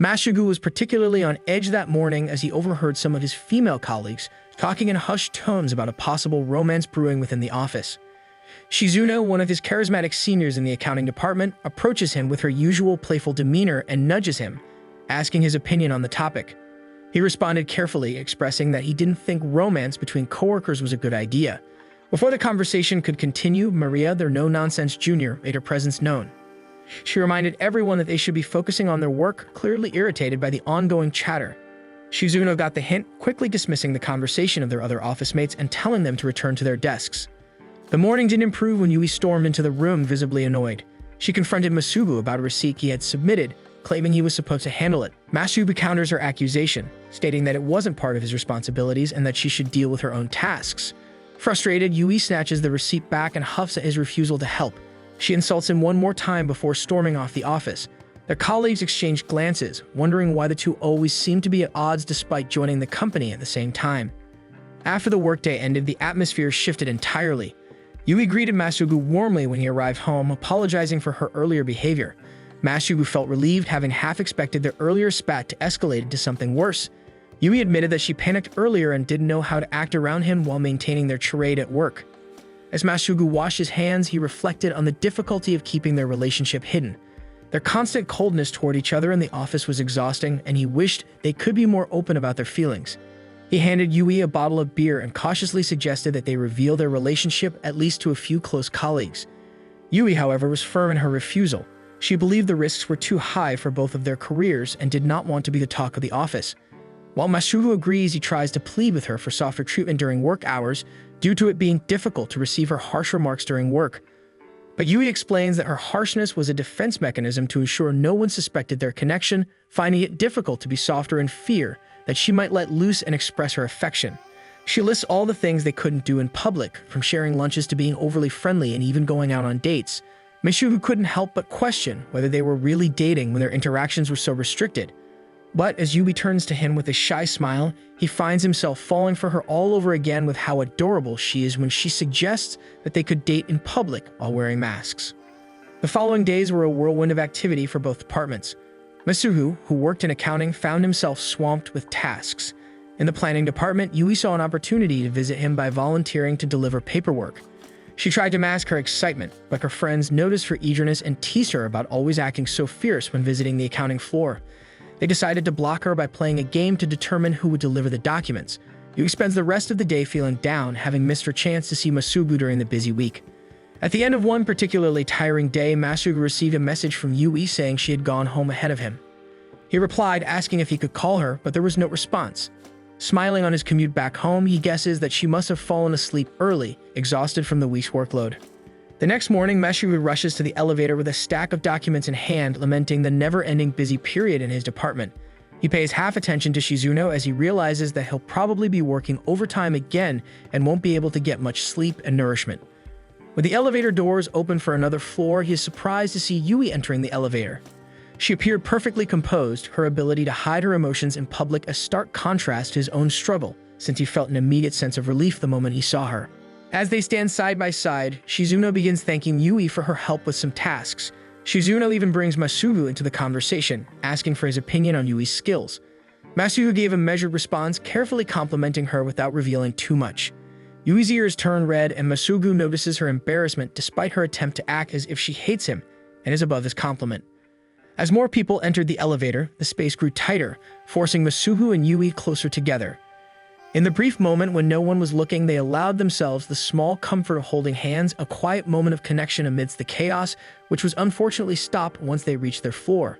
Masugu was particularly on edge that morning as he overheard some of his female colleagues talking in hushed tones about a possible romance brewing within the office. Shizuno, one of his charismatic seniors in the accounting department, approaches him with her usual playful demeanor and nudges him, asking his opinion on the topic. He responded carefully, expressing that he didn't think romance between coworkers was a good idea. Before the conversation could continue, Maria, their no-nonsense junior, made her presence known. She reminded everyone that they should be focusing on their work, clearly irritated by the ongoing chatter. Shizuno got the hint, quickly dismissing the conversation of their other office mates and telling them to return to their desks. The morning didn't improve when Yui stormed into the room, visibly annoyed. She confronted Masugu about a receipt he had submitted, claiming he was supposed to handle it. Masugu counters her accusation, stating that it wasn't part of his responsibilities and that she should deal with her own tasks. Frustrated, Yui snatches the receipt back and huffs at his refusal to help. She insults him one more time before storming off the office. Their colleagues exchange glances, wondering why the two always seem to be at odds despite joining the company at the same time. After the workday ended, the atmosphere shifted entirely. Yui greeted Masugu warmly when he arrived home, apologizing for her earlier behavior. Masugu felt relieved, having half expected their earlier spat to escalate into something worse. Yui admitted that she panicked earlier and didn't know how to act around him while maintaining their charade at work. As Masugu washed his hands, he reflected on the difficulty of keeping their relationship hidden. Their constant coldness toward each other in the office was exhausting, and he wished they could be more open about their feelings. He handed Yui a bottle of beer and cautiously suggested that they reveal their relationship at least to a few close colleagues. Yui, however, was firm in her refusal. She believed the risks were too high for both of their careers and did not want to be the talk of the office. While Masugu agrees, he tries to plead with her for softer treatment during work hours due to it being difficult to receive her harsh remarks during work. But Yui explains that her harshness was a defense mechanism to ensure no one suspected their connection, finding it difficult to be softer in fear that she might let loose and express her affection. She lists all the things they couldn't do in public, from sharing lunches to being overly friendly and even going out on dates. Masugu couldn't help but question whether they were really dating when their interactions were so restricted. But as Yui turns to him with a shy smile, he finds himself falling for her all over again with how adorable she is when she suggests that they could date in public while wearing masks. The following days were a whirlwind of activity for both departments. Masugu, who worked in accounting, found himself swamped with tasks. In the planning department, Yui saw an opportunity to visit him by volunteering to deliver paperwork. She tried to mask her excitement, but her friends noticed her eagerness and teased her about always acting so fierce when visiting the accounting floor. They decided to block her by playing a game to determine who would deliver the documents. Yui spends the rest of the day feeling down, having missed her chance to see Masugu during the busy week. At the end of one particularly tiring day, Masugu received a message from Yui saying she had gone home ahead of him. He replied, asking if he could call her, but there was no response. Smiling on his commute back home, he guesses that she must have fallen asleep early, exhausted from the week's workload. The next morning, Masugu rushes to the elevator with a stack of documents in hand, lamenting the never-ending busy period in his department. He pays half attention to Shizuno as he realizes that he'll probably be working overtime again and won't be able to get much sleep and nourishment. When the elevator doors open for another floor, he is surprised to see Yui entering the elevator. She appeared perfectly composed, her ability to hide her emotions in public a stark contrast to his own struggle, since he felt an immediate sense of relief the moment he saw her. As they stand side by side, Shizuno begins thanking Yui for her help with some tasks. Shizuno even brings Masugu into the conversation, asking for his opinion on Yui's skills. Masugu gave a measured response, carefully complimenting her without revealing too much. Yui's ears turn red, and Masugu notices her embarrassment despite her attempt to act as if she hates him and is above his compliment. As more people entered the elevator, the space grew tighter, forcing Masugu and Yui closer together. In the brief moment when no one was looking, they allowed themselves the small comfort of holding hands, a quiet moment of connection amidst the chaos, which was unfortunately stopped once they reached their floor.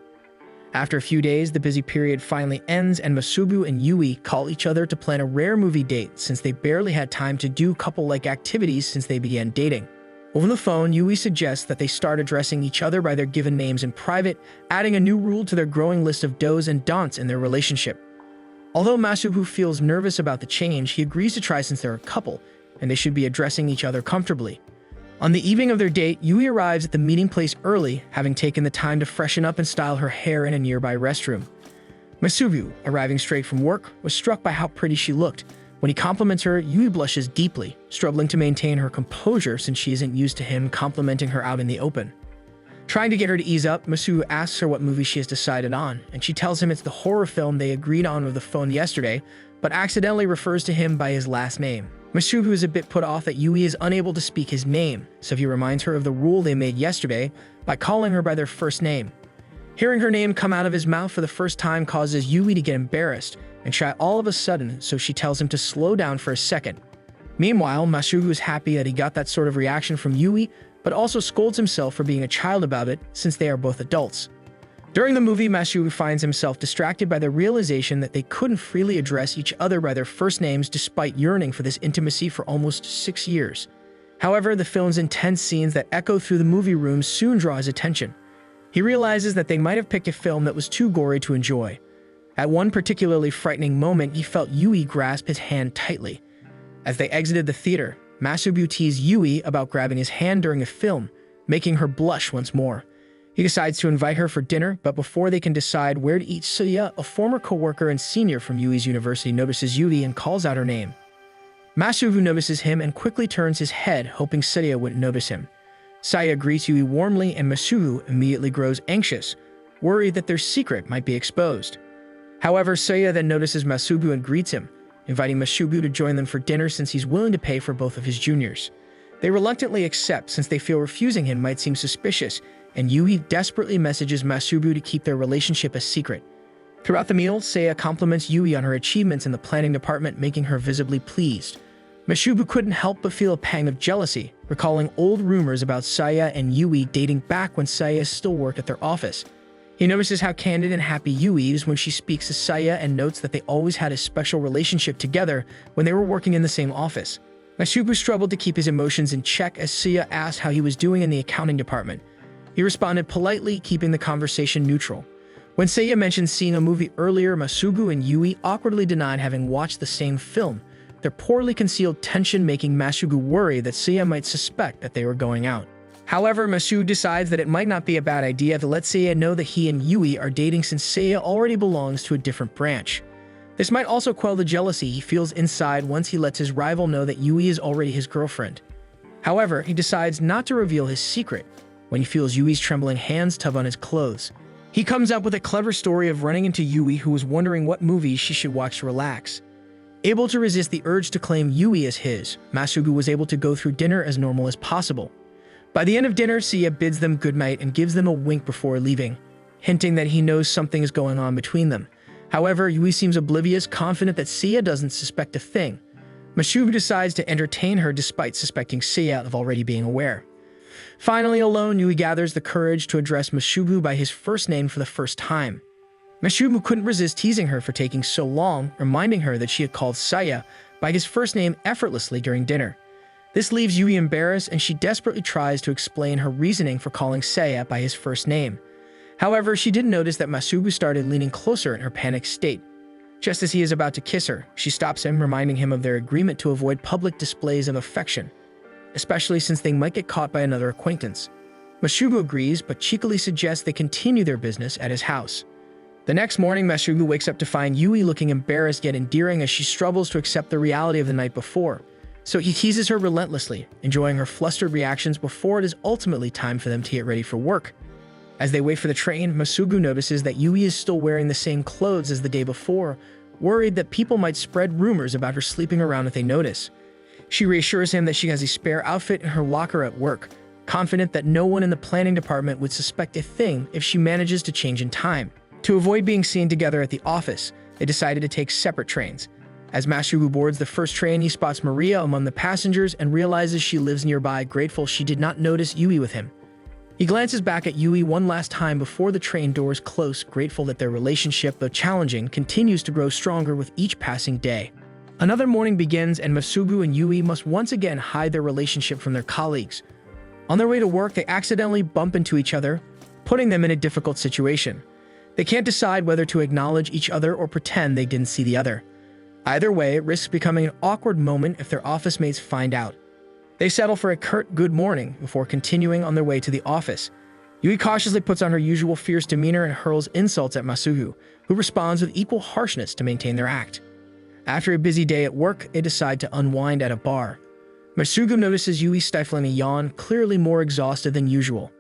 After a few days, the busy period finally ends, and Masugu and Yui call each other to plan a rare movie date since they barely had time to do couple-like activities since they began dating. Over the phone, Yui suggests that they start addressing each other by their given names in private, adding a new rule to their growing list of do's and don'ts in their relationship. Although Masugu feels nervous about the change, he agrees to try since they're a couple, and they should be addressing each other comfortably. On the evening of their date, Yui arrives at the meeting place early, having taken the time to freshen up and style her hair in a nearby restroom. Masugu, arriving straight from work, was struck by how pretty she looked. When he compliments her, Yui blushes deeply, struggling to maintain her composure since she isn't used to him complimenting her out in the open. Trying to get her to ease up, Masubu asks her what movie she has decided on, and she tells him it's the horror film they agreed on over the phone yesterday, but accidentally refers to him by his last name. Masubu is a bit put off that Yui is unable to speak his name, so he reminds her of the rule they made yesterday by calling her by their first name. Hearing her name come out of his mouth for the first time causes Yui to get embarrassed and shy all of a sudden, so she tells him to slow down for a second. Meanwhile, Masubu is happy that he got that sort of reaction from Yui, but also scolds himself for being a child about it since they are both adults. During the movie, Masubu finds himself distracted by the realization that they couldn't freely address each other by their first names despite yearning for this intimacy for almost 6 years. However, the film's intense scenes that echo through the movie room soon draw his attention. He realizes that they might have picked a film that was too gory to enjoy. At one particularly frightening moment, he felt Yui grasp his hand tightly. As they exited the theater, Masubu teased Yui about grabbing his hand during a film, making her blush once more. He decides to invite her for dinner, but before they can decide where to eat, Suya, a former co-worker and senior from Yui's university, notices Yui and calls out her name. Masubu notices him and quickly turns his head, hoping Saya wouldn't notice him. Saya greets Yui warmly, and Masubu immediately grows anxious, worried that their secret might be exposed. However, Saya then notices Masubu and greets him, inviting Masubu to join them for dinner since he's willing to pay for both of his juniors. They reluctantly accept since they feel refusing him might seem suspicious, and Yui desperately messages Masubu to keep their relationship a secret. Throughout the meal, Saya compliments Yui on her achievements in the planning department, making her visibly pleased. Masubu couldn't help but feel a pang of jealousy, recalling old rumors about Saya and Yui dating back when Saya still worked at their office. He notices how candid and happy Yui is when she speaks to Saya and notes that they always had a special relationship together when they were working in the same office. Masubu struggled to keep his emotions in check as Saya asked how he was doing in the accounting department. He responded politely, keeping the conversation neutral. When Saya mentioned seeing a movie earlier, Masubu and Yui awkwardly denied having watched the same film, their poorly concealed tension making Masubu worry that Saya might suspect that they were going out. However, Masubu decides that it might not be a bad idea to let Saya know that he and Yui are dating since Saya already belongs to a different branch. This might also quell the jealousy he feels inside once he lets his rival know that Yui is already his girlfriend. However, he decides not to reveal his secret when he feels Yui's trembling hands tug on his clothes. He comes up with a clever story of running into Yui, who was wondering what movies she should watch to relax. Able to resist the urge to claim Yui as his, Masubu was able to go through dinner as normal as possible. By the end of dinner, Sia bids them goodnight and gives them a wink before leaving, hinting that he knows something is going on between them. However, Yui seems oblivious, confident that Sia doesn't suspect a thing. Masubu decides to entertain her despite suspecting Sia of already being aware. Finally, alone, Yui gathers the courage to address Masubu by his first name for the first time. Masubu couldn't resist teasing her for taking so long, reminding her that she had called Saya by his first name effortlessly during dinner. This leaves Yui embarrassed, and she desperately tries to explain her reasoning for calling Saya by his first name. However, she didn't notice that Masubu started leaning closer in her panicked state. Just as he is about to kiss her, she stops him, reminding him of their agreement to avoid public displays of affection, especially since they might get caught by another acquaintance. Masubu agrees, but cheekily suggests they continue their business at his house. The next morning, Masubu wakes up to find Yui looking embarrassed yet endearing as she struggles to accept the reality of the night before. So he teases her relentlessly, enjoying her flustered reactions before it is ultimately time for them to get ready for work. As they wait for the train, Masubu notices that Yui is still wearing the same clothes as the day before, worried that people might spread rumors about her sleeping around if they notice. She reassures him that she has a spare outfit in her locker at work, confident that no one in the planning department would suspect a thing if she manages to change in time. To avoid being seen together at the office, they decided to take separate trains. As Masubu boards the first train, he spots Maria among the passengers and realizes she lives nearby, grateful she did not notice Yui with him. He glances back at Yui one last time before the train doors close, grateful that their relationship, though challenging, continues to grow stronger with each passing day. Another morning begins, and Masubu and Yui must once again hide their relationship from their colleagues. On their way to work, they accidentally bump into each other, putting them in a difficult situation. They can't decide whether to acknowledge each other or pretend they didn't see the other. Either way, it risks becoming an awkward moment if their office mates find out. They settle for a curt good morning before continuing on their way to the office. Yui cautiously puts on her usual fierce demeanor and hurls insults at Masubu, who responds with equal harshness to maintain their act. After a busy day at work, they decide to unwind at a bar. Masubu notices Yui stifling a yawn, clearly more exhausted than usual.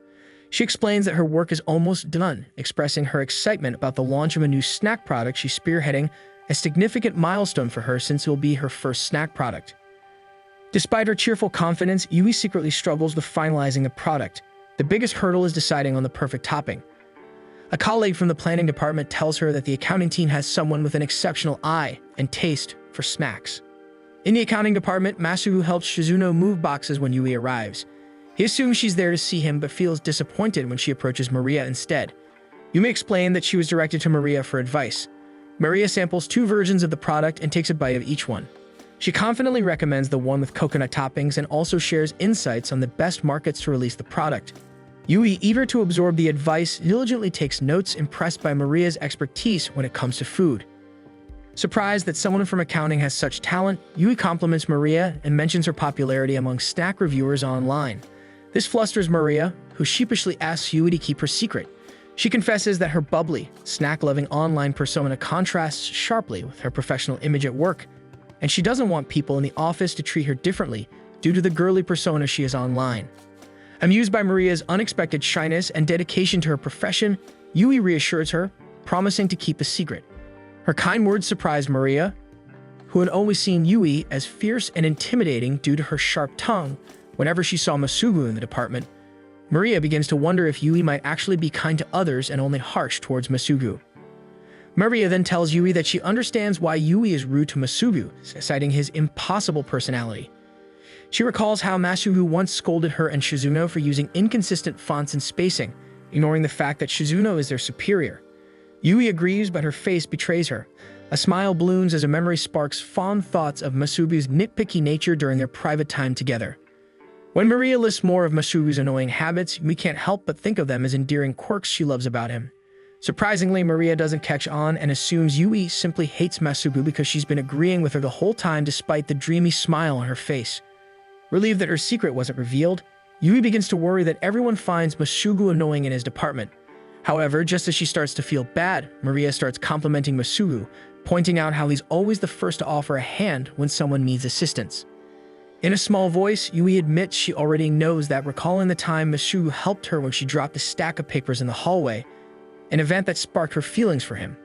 She explains that her work is almost done, expressing her excitement about the launch of a new snack product she's spearheading, a significant milestone for her since it will be her first snack product. Despite her cheerful confidence, Yui secretly struggles with finalizing the product. The biggest hurdle is deciding on the perfect topping. A colleague from the planning department tells her that the accounting team has someone with an exceptional eye and taste for snacks. In the accounting department, Masugu helps Shizuno move boxes when Yui arrives. He assumes she's there to see him, but feels disappointed when she approaches Maria instead. Yumi explained that she was directed to Maria for advice. Maria samples 2 versions of the product and takes a bite of each one. She confidently recommends the one with coconut toppings and also shares insights on the best markets to release the product. Yui, eager to absorb the advice, diligently takes notes, impressed by Maria's expertise when it comes to food. Surprised that someone from accounting has such talent, Yui compliments Maria and mentions her popularity among snack reviewers online. This flusters Maria, who sheepishly asks Yui to keep her secret. She confesses that her bubbly, snack-loving online persona contrasts sharply with her professional image at work, and she doesn't want people in the office to treat her differently due to the girly persona she is online. Amused by Maria's unexpected shyness and dedication to her profession, Yui reassures her, promising to keep the secret. Her kind words surprised Maria, who had always seen Yui as fierce and intimidating due to her sharp tongue. Whenever she saw Masugu in the department, Maria begins to wonder if Yui might actually be kind to others and only harsh towards Masugu. Maria then tells Yui that she understands why Yui is rude to Masugu, citing his impossible personality. She recalls how Masugu once scolded her and Shizuno for using inconsistent fonts and spacing, ignoring the fact that Shizuno is their superior. Yui agrees, but her face betrays her. A smile blooms as a memory sparks fond thoughts of Masugu's nitpicky nature during their private time together. When Maria lists more of Masugu's annoying habits, we can't help but think of them as endearing quirks she loves about him. Surprisingly, Maria doesn't catch on and assumes Yui simply hates Masugu because she's been agreeing with her the whole time despite the dreamy smile on her face. Relieved that her secret wasn't revealed, Yui begins to worry that everyone finds Masugu annoying in his department. However, just as she starts to feel bad, Maria starts complimenting Masugu, pointing out how he's always the first to offer a hand when someone needs assistance. In a small voice, Yui admits she already knows that, recalling the time Masugu helped her when she dropped a stack of papers in the hallway, an event that sparked her feelings for him.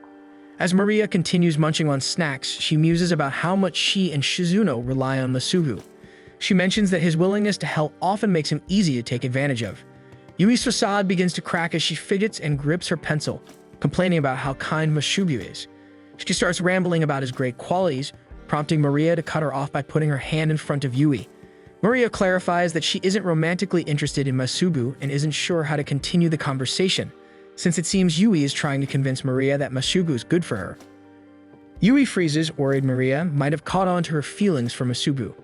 As Maria continues munching on snacks, she muses about how much she and Shizuno rely on Masugu. She mentions that his willingness to help often makes him easy to take advantage of. Yui's facade begins to crack as she fidgets and grips her pencil, complaining about how kind Masugu is. She starts rambling about his great qualities, prompting Maria to cut her off by putting her hand in front of Yui. Maria clarifies that she isn't romantically interested in Masugu and isn't sure how to continue the conversation, since it seems Yui is trying to convince Maria that Masugu is good for her. Yui freezes, worried Maria might have caught on to her feelings for Masugu.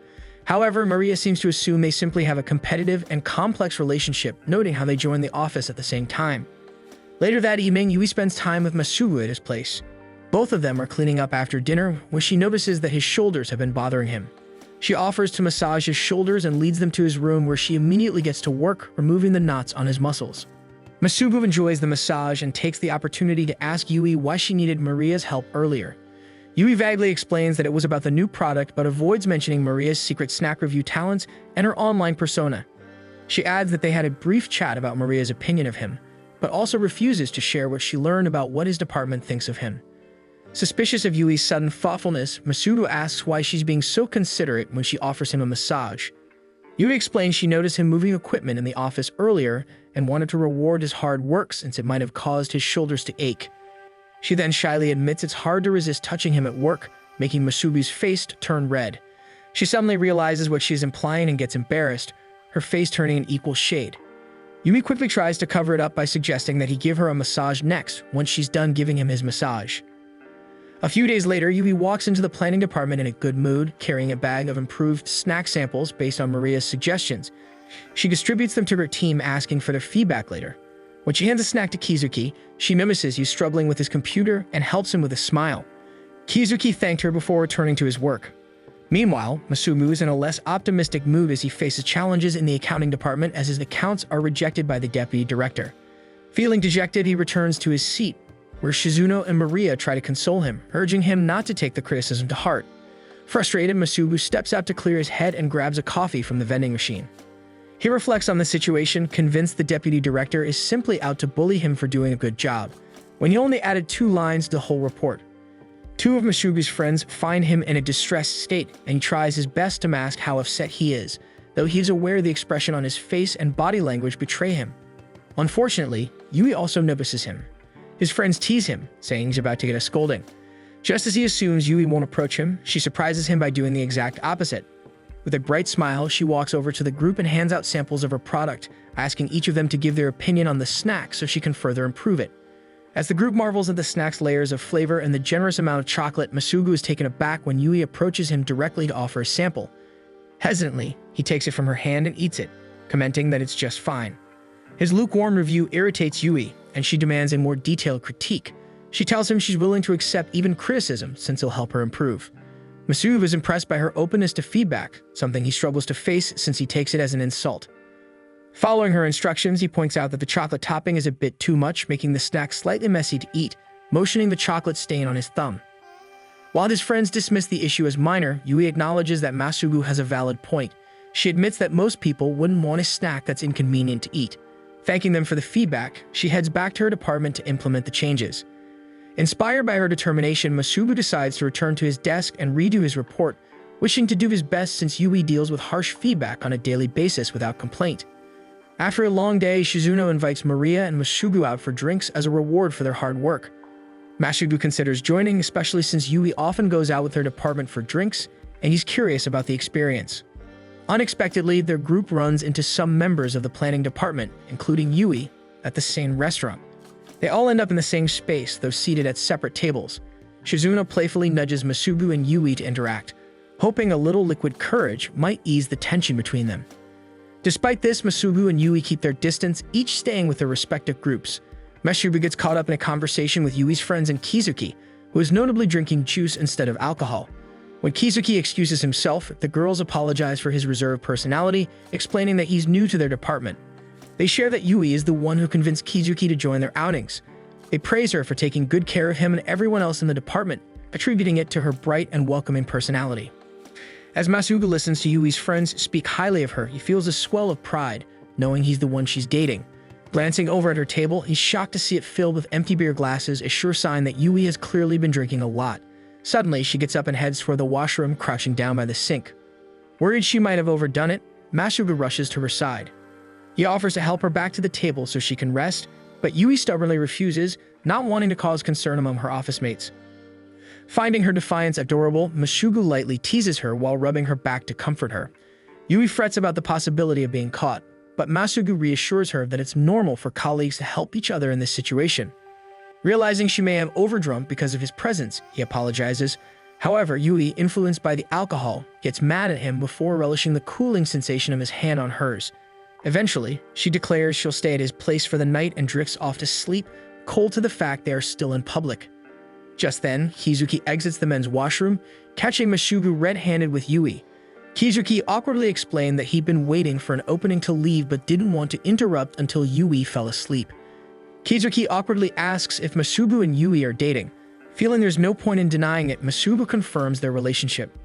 However, Maria seems to assume they simply have a competitive and complex relationship, noting how they join the office at the same time. Later that evening, Yui spends time with Masugu at his place. Both of them are cleaning up after dinner when she notices that his shoulders have been bothering him. She offers to massage his shoulders and leads them to his room, where she immediately gets to work removing the knots on his muscles. Masugu enjoys the massage and takes the opportunity to ask Yui why she needed Maria's help earlier. Yui vaguely explains that it was about the new product, but avoids mentioning Maria's secret snack review talents and her online persona. She adds that they had a brief chat about Maria's opinion of him, but also refuses to share what she learned about what his department thinks of him. Suspicious of Yui's sudden thoughtfulness, Masugu asks why she's being so considerate when she offers him a massage. Yui explains she noticed him moving equipment in the office earlier and wanted to reward his hard work since it might have caused his shoulders to ache. She then shyly admits it's hard to resist touching him at work, making Masugu's face turn red. She suddenly realizes what she's implying and gets embarrassed, her face turning an equal shade. Yui quickly tries to cover it up by suggesting that he give her a massage next, once she's done giving him his massage. A few days later, Yui walks into the planning department in a good mood, carrying a bag of improved snack samples based on Maria's suggestions. She distributes them to her team, asking for their feedback later. When she hands a snack to Kizuki, she mimics he's struggling with his computer and helps him with a smile. Kizuki thanked her before returning to his work. Meanwhile, Masugu is in a less optimistic mood as he faces challenges in the accounting department as his accounts are rejected by the deputy director. Feeling dejected, he returns to his seat, where Shizuno and Maria try to console him, urging him not to take the criticism to heart. Frustrated, Masugu steps out to clear his head and grabs a coffee from the vending machine. He reflects on the situation, convinced the deputy director is simply out to bully him for doing a good job, when he only added 2 lines to the whole report. 2 of Masugu's friends find him in a distressed state, and he tries his best to mask how upset he is, though he's aware the expression on his face and body language betray him. Unfortunately, Yui also notices him. His friends tease him, saying he's about to get a scolding. Just as he assumes Yui won't approach him, she surprises him by doing the exact opposite. With a bright smile, she walks over to the group and hands out samples of her product, asking each of them to give their opinion on the snack so she can further improve it. As the group marvels at the snack's layers of flavor and the generous amount of chocolate, Masugu is taken aback when Yui approaches him directly to offer a sample. Hesitantly, he takes it from her hand and eats it, commenting that it's just fine. His lukewarm review irritates Yui, and she demands a more detailed critique. She tells him she's willing to accept even criticism since it'll help her improve. Masugu is impressed by her openness to feedback, something he struggles to face since he takes it as an insult. Following her instructions, he points out that the chocolate topping is a bit too much, making the snack slightly messy to eat, motioning the chocolate stain on his thumb. While his friends dismiss the issue as minor, Yui acknowledges that Masugu has a valid point. She admits that most people wouldn't want a snack that's inconvenient to eat. Thanking them for the feedback, she heads back to her department to implement the changes. Inspired by her determination, Masugu decides to return to his desk and redo his report, wishing to do his best since Yui deals with harsh feedback on a daily basis without complaint. After a long day, Shizuno invites Maria and Masugu out for drinks as a reward for their hard work. Masugu considers joining, especially since Yui often goes out with her department for drinks, and he's curious about the experience. Unexpectedly, their group runs into some members of the planning department, including Yui, at the same restaurant. They all end up in the same space, though seated at separate tables. Shizuno playfully nudges Masugu and Yui to interact, hoping a little liquid courage might ease the tension between them. Despite this, Masugu and Yui keep their distance, each staying with their respective groups. Masugu gets caught up in a conversation with Yui's friends and Kizuki, who is notably drinking juice instead of alcohol. When Kizuki excuses himself, the girls apologize for his reserved personality, explaining that he's new to their department. They share that Yui is the one who convinced Kizuki to join their outings. They praise her for taking good care of him and everyone else in the department, attributing it to her bright and welcoming personality. As Masugu listens to Yui's friends speak highly of her, he feels a swell of pride, knowing he's the one she's dating. Glancing over at her table, he's shocked to see it filled with empty beer glasses, a sure sign that Yui has clearly been drinking a lot. Suddenly, she gets up and heads toward the washroom, crouching down by the sink. Worried she might have overdone it, Masugu rushes to her side. He offers to help her back to the table so she can rest, but Yui stubbornly refuses, not wanting to cause concern among her office mates. Finding her defiance adorable, Masugu lightly teases her while rubbing her back to comfort her. Yui frets about the possibility of being caught, but Masugu reassures her that it's normal for colleagues to help each other in this situation. Realizing she may have overdrunk because of his presence, he apologizes. However, Yui, influenced by the alcohol, gets mad at him before relishing the cooling sensation of his hand on hers. Eventually, she declares she'll stay at his place for the night and drifts off to sleep, cold to the fact they are still in public. Just then, Kizuki exits the men's washroom, catching Masugu red-handed with Yui. Kizuki awkwardly explained that he'd been waiting for an opening to leave but didn't want to interrupt until Yui fell asleep. Kizuki awkwardly asks if Masugu and Yui are dating. Feeling there's no point in denying it, Masugu confirms their relationship.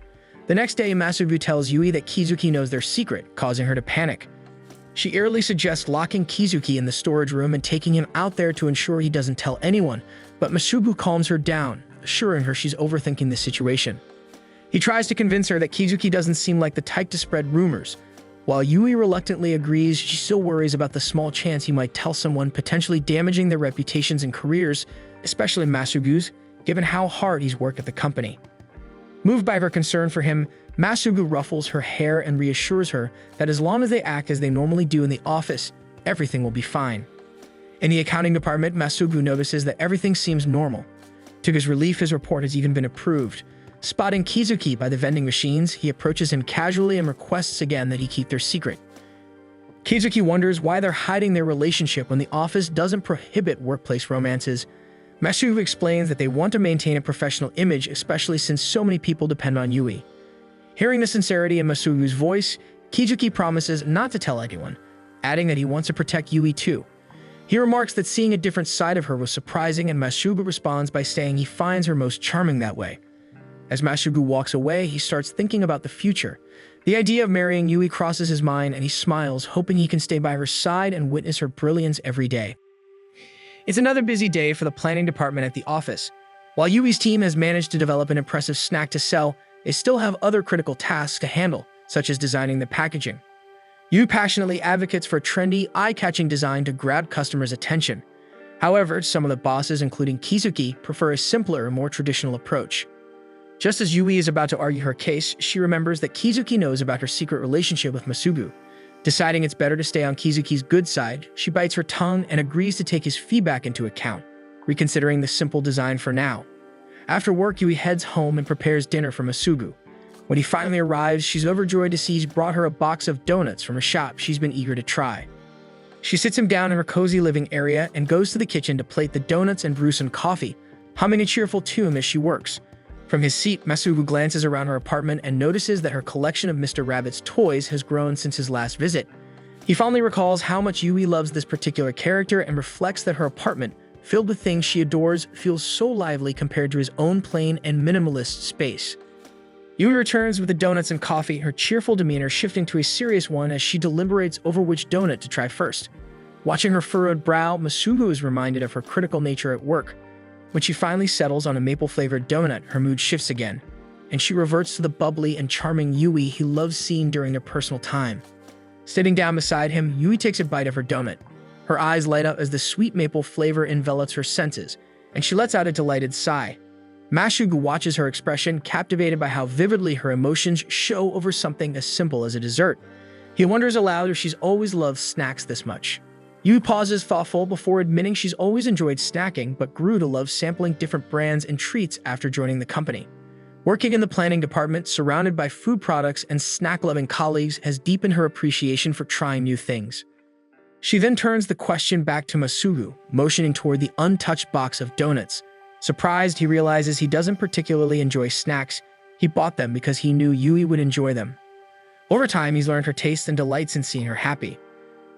The next day, Masugu tells Yui that Kizuki knows their secret, causing her to panic. She eerily suggests locking Kizuki in the storage room and taking him out there to ensure he doesn't tell anyone, but Masugu calms her down, assuring her she's overthinking the situation. He tries to convince her that Kizuki doesn't seem like the type to spread rumors. While Yui reluctantly agrees, she still worries about the small chance he might tell someone, potentially damaging their reputations and careers, especially Masugu's, given how hard he's worked at the company. Moved by her concern for him, Masugu ruffles her hair and reassures her that as long as they act as they normally do in the office, everything will be fine. In the accounting department, Masugu notices that everything seems normal. To his relief, his report has even been approved. Spotting Kizuki by the vending machines, he approaches him casually and requests again that he keep their secret. Kizuki wonders why they're hiding their relationship when the office doesn't prohibit workplace romances. Masugu explains that they want to maintain a professional image, especially since so many people depend on Yui. Hearing the sincerity in Masugu's voice, Kizuki promises not to tell anyone, adding that he wants to protect Yui too. He remarks that seeing a different side of her was surprising, and Masugu responds by saying he finds her most charming that way. As Masugu walks away, he starts thinking about the future. The idea of marrying Yui crosses his mind and he smiles, hoping he can stay by her side and witness her brilliance every day. It's another busy day for the planning department at the office. While Yui's team has managed to develop an impressive snack to sell, they still have other critical tasks to handle, such as designing the packaging. Yui passionately advocates for a trendy, eye-catching design to grab customers' attention. However, some of the bosses, including Kizuki, prefer a simpler, more traditional approach. Just as Yui is about to argue her case, she remembers that Kizuki knows about her secret relationship with Masugu. Deciding it's better to stay on Kizuki's good side, she bites her tongue and agrees to take his feedback into account, reconsidering the simple design for now. After work, Yui heads home and prepares dinner for Masugu. When he finally arrives, she's overjoyed to see he's brought her a box of donuts from a shop she's been eager to try. She sits him down in her cozy living area and goes to the kitchen to plate the donuts and brew some coffee, humming a cheerful tune as she works. From his seat, Masugu glances around her apartment and notices that her collection of Mr. Rabbit's toys has grown since his last visit. He fondly recalls how much Yui loves this particular character and reflects that her apartment, filled with things she adores, feels so lively compared to his own plain and minimalist space. Yui returns with the donuts and coffee, her cheerful demeanor shifting to a serious one as she deliberates over which donut to try first. Watching her furrowed brow, Masugu is reminded of her critical nature at work. When she finally settles on a maple-flavored donut, her mood shifts again, and she reverts to the bubbly and charming Yui he loves seeing during their personal time. Sitting down beside him, Yui takes a bite of her donut. Her eyes light up as the sweet maple flavor envelops her senses, and she lets out a delighted sigh. Masugu watches her expression, captivated by how vividly her emotions show over something as simple as a dessert. He wonders aloud if she's always loved snacks this much. Yui pauses thoughtful before admitting she's always enjoyed snacking but grew to love sampling different brands and treats after joining the company. Working in the planning department, surrounded by food products and snack-loving colleagues, has deepened her appreciation for trying new things. She then turns the question back to Masugu, motioning toward the untouched box of donuts. Surprised, he realizes he doesn't particularly enjoy snacks. He bought them because he knew Yui would enjoy them. Over time, he's learned her tastes and delights in seeing her happy.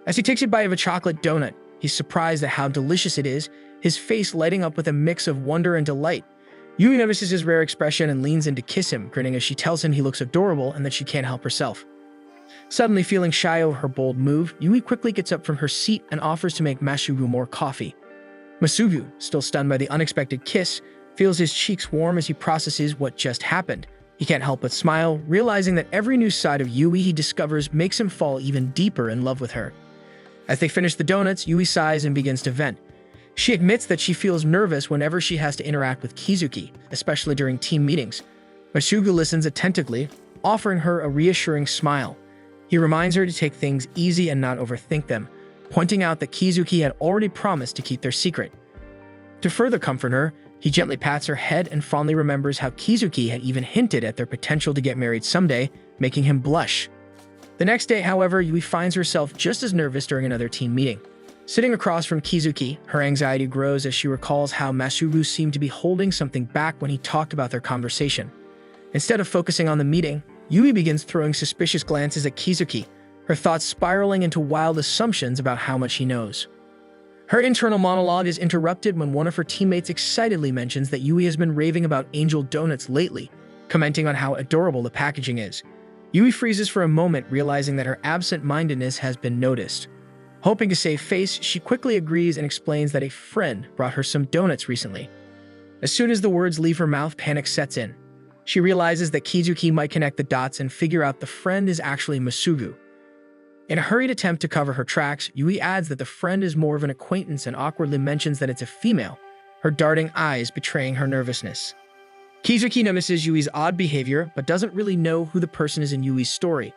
As he takes a bite of a chocolate donut, he's surprised at how delicious it is, his face lighting up with a mix of wonder and delight. Yui notices his rare expression and leans in to kiss him, grinning as she tells him he looks adorable and that she can't help herself. Suddenly feeling shy over her bold move, Yui quickly gets up from her seat and offers to make Masugu more coffee. Masugu, still stunned by the unexpected kiss, feels his cheeks warm as he processes what just happened. He can't help but smile, realizing that every new side of Yui he discovers makes him fall even deeper in love with her. As they finish the donuts, Yui sighs and begins to vent. She admits that she feels nervous whenever she has to interact with Kizuki, especially during team meetings. Masugu listens attentively, offering her a reassuring smile. He reminds her to take things easy and not overthink them, pointing out that Kizuki had already promised to keep their secret. To further comfort her, he gently pats her head and fondly remembers how Kizuki had even hinted at their potential to get married someday, making him blush. The next day, however, Yui finds herself just as nervous during another team meeting. Sitting across from Kizuki, her anxiety grows as she recalls how Masugu seemed to be holding something back when he talked about their conversation. Instead of focusing on the meeting, Yui begins throwing suspicious glances at Kizuki, her thoughts spiraling into wild assumptions about how much he knows. Her internal monologue is interrupted when one of her teammates excitedly mentions that Yui has been raving about Angel Donuts lately, commenting on how adorable the packaging is. Yui freezes for a moment, realizing that her absent-mindedness has been noticed. Hoping to save face, she quickly agrees and explains that a friend brought her some donuts recently. As soon as the words leave her mouth, panic sets in. She realizes that Kizuki might connect the dots and figure out the friend is actually Masugu. In a hurried attempt to cover her tracks, Yui adds that the friend is more of an acquaintance and awkwardly mentions that it's a female, her darting eyes betraying her nervousness. Kizuki notices Yui's odd behavior, but doesn't really know who the person is in Yui's story.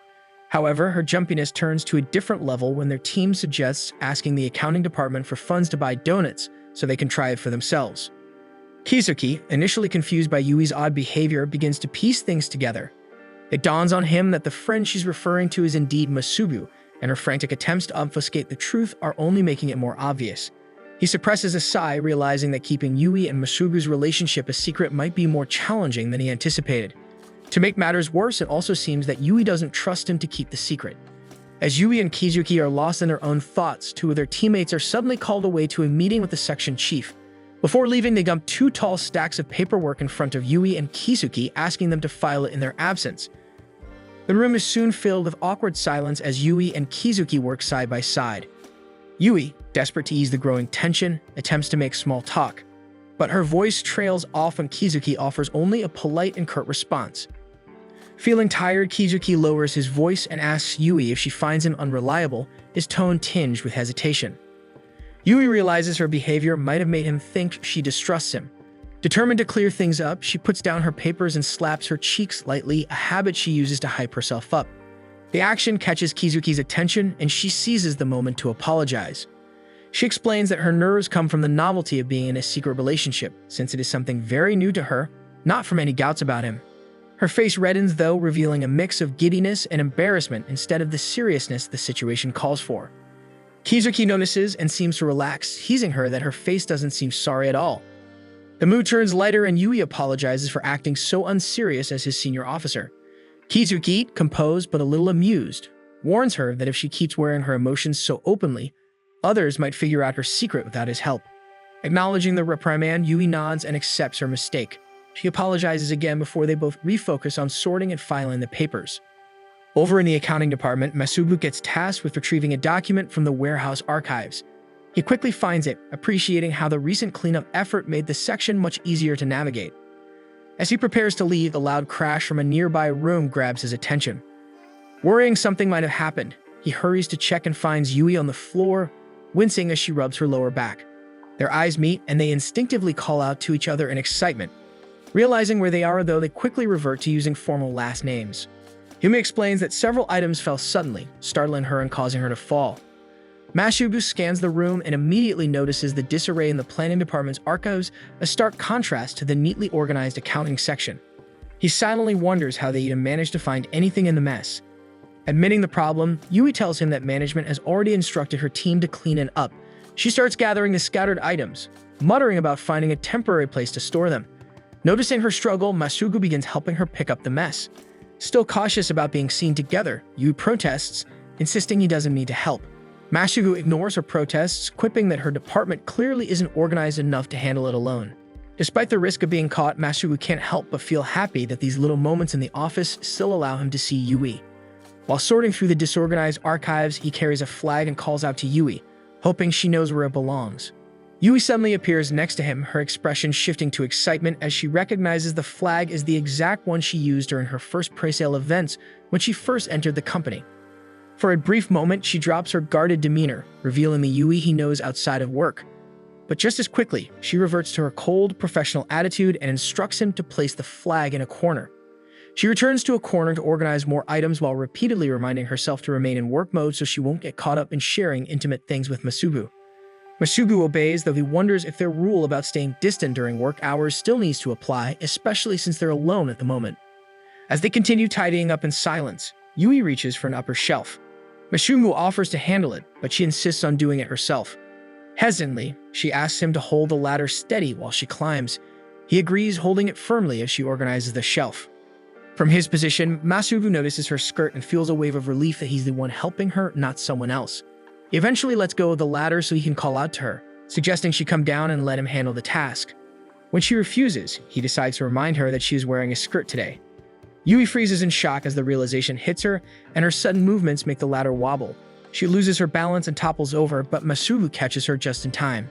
However, her jumpiness turns to a different level when their team suggests asking the accounting department for funds to buy donuts so they can try it for themselves. Kizuki, initially confused by Yui's odd behavior, begins to piece things together. It dawns on him that the friend she's referring to is indeed Masugu, and her frantic attempts to obfuscate the truth are only making it more obvious. He suppresses a sigh, realizing that keeping Yui and Masugu's relationship a secret might be more challenging than he anticipated. To make matters worse, it also seems that Yui doesn't trust him to keep the secret. As Yui and Kizuki are lost in their own thoughts, two of their teammates are suddenly called away to a meeting with the section chief. Before leaving, they dump 2 tall stacks of paperwork in front of Yui and Kizuki, asking them to file it in their absence. The room is soon filled with awkward silence as Yui and Kizuki work side by side. Yui, desperate to ease the growing tension, attempts to make small talk, but her voice trails off when Kizuki offers only a polite and curt response. Feeling tired, Kizuki lowers his voice and asks Yui if she finds him unreliable, his tone tinged with hesitation. Yui realizes her behavior might have made him think she distrusts him. Determined to clear things up, she puts down her papers and slaps her cheeks lightly, a habit she uses to hype herself up. The action catches Kizuki's attention, and she seizes the moment to apologize. She explains that her nerves come from the novelty of being in a secret relationship, since it is something very new to her, not from any doubts about him. Her face reddens, though, revealing a mix of giddiness and embarrassment instead of the seriousness the situation calls for. Kizuki notices and seems to relax, teasing her that her face doesn't seem sorry at all. The mood turns lighter and Yui apologizes for acting so unserious as his senior officer. Kizuki, composed but a little amused, warns her that if she keeps wearing her emotions so openly, others might figure out her secret without his help. Acknowledging the reprimand, Yui nods and accepts her mistake. She apologizes again before they both refocus on sorting and filing the papers. Over in the accounting department, Masubu gets tasked with retrieving a document from the warehouse archives. He quickly finds it, appreciating how the recent cleanup effort made the section much easier to navigate. As he prepares to leave, a loud crash from a nearby room grabs his attention. Worrying something might have happened, he hurries to check and finds Yui on the floor, wincing as she rubs her lower back. Their eyes meet, and they instinctively call out to each other in excitement. Realizing where they are, though, they quickly revert to using formal last names. Yumi explains that several items fell suddenly, startling her and causing her to fall. Masubu scans the room and immediately notices the disarray in the planning department's archives, a stark contrast to the neatly organized accounting section. He silently wonders how they even managed to find anything in the mess. Admitting the problem, Yui tells him that management has already instructed her team to clean it up. She starts gathering the scattered items, muttering about finding a temporary place to store them. Noticing her struggle, Masubu begins helping her pick up the mess. Still cautious about being seen together, Yui protests, insisting he doesn't need to help. Masubu ignores her protests, quipping that her department clearly isn't organized enough to handle it alone. Despite the risk of being caught, Masubu can't help but feel happy that these little moments in the office still allow him to see Yui. While sorting through the disorganized archives, he carries a flag and calls out to Yui, hoping she knows where it belongs. Yui suddenly appears next to him, her expression shifting to excitement as she recognizes the flag is the exact one she used during her first presale events when she first entered the company. For a brief moment, she drops her guarded demeanor, revealing the Yui he knows outside of work. But just as quickly, she reverts to her cold, professional attitude and instructs him to place the flag in a corner. She returns to a corner to organize more items while repeatedly reminding herself to remain in work mode so she won't get caught up in sharing intimate things with Masubu. Masubu obeys, though he wonders if their rule about staying distant during work hours still needs to apply, especially since they're alone at the moment. As they continue tidying up in silence, Yui reaches for an upper shelf. Masubu offers to handle it, but she insists on doing it herself. Hesitantly, she asks him to hold the ladder steady while she climbs. He agrees, holding it firmly as she organizes the shelf. From his position, Masubu notices her skirt and feels a wave of relief that he's the one helping her, not someone else. He eventually lets go of the ladder so he can call out to her, suggesting she come down and let him handle the task. When she refuses, he decides to remind her that she is wearing a skirt today. Yui freezes in shock as the realization hits her, and her sudden movements make the ladder wobble. She loses her balance and topples over, but Masubu catches her just in time.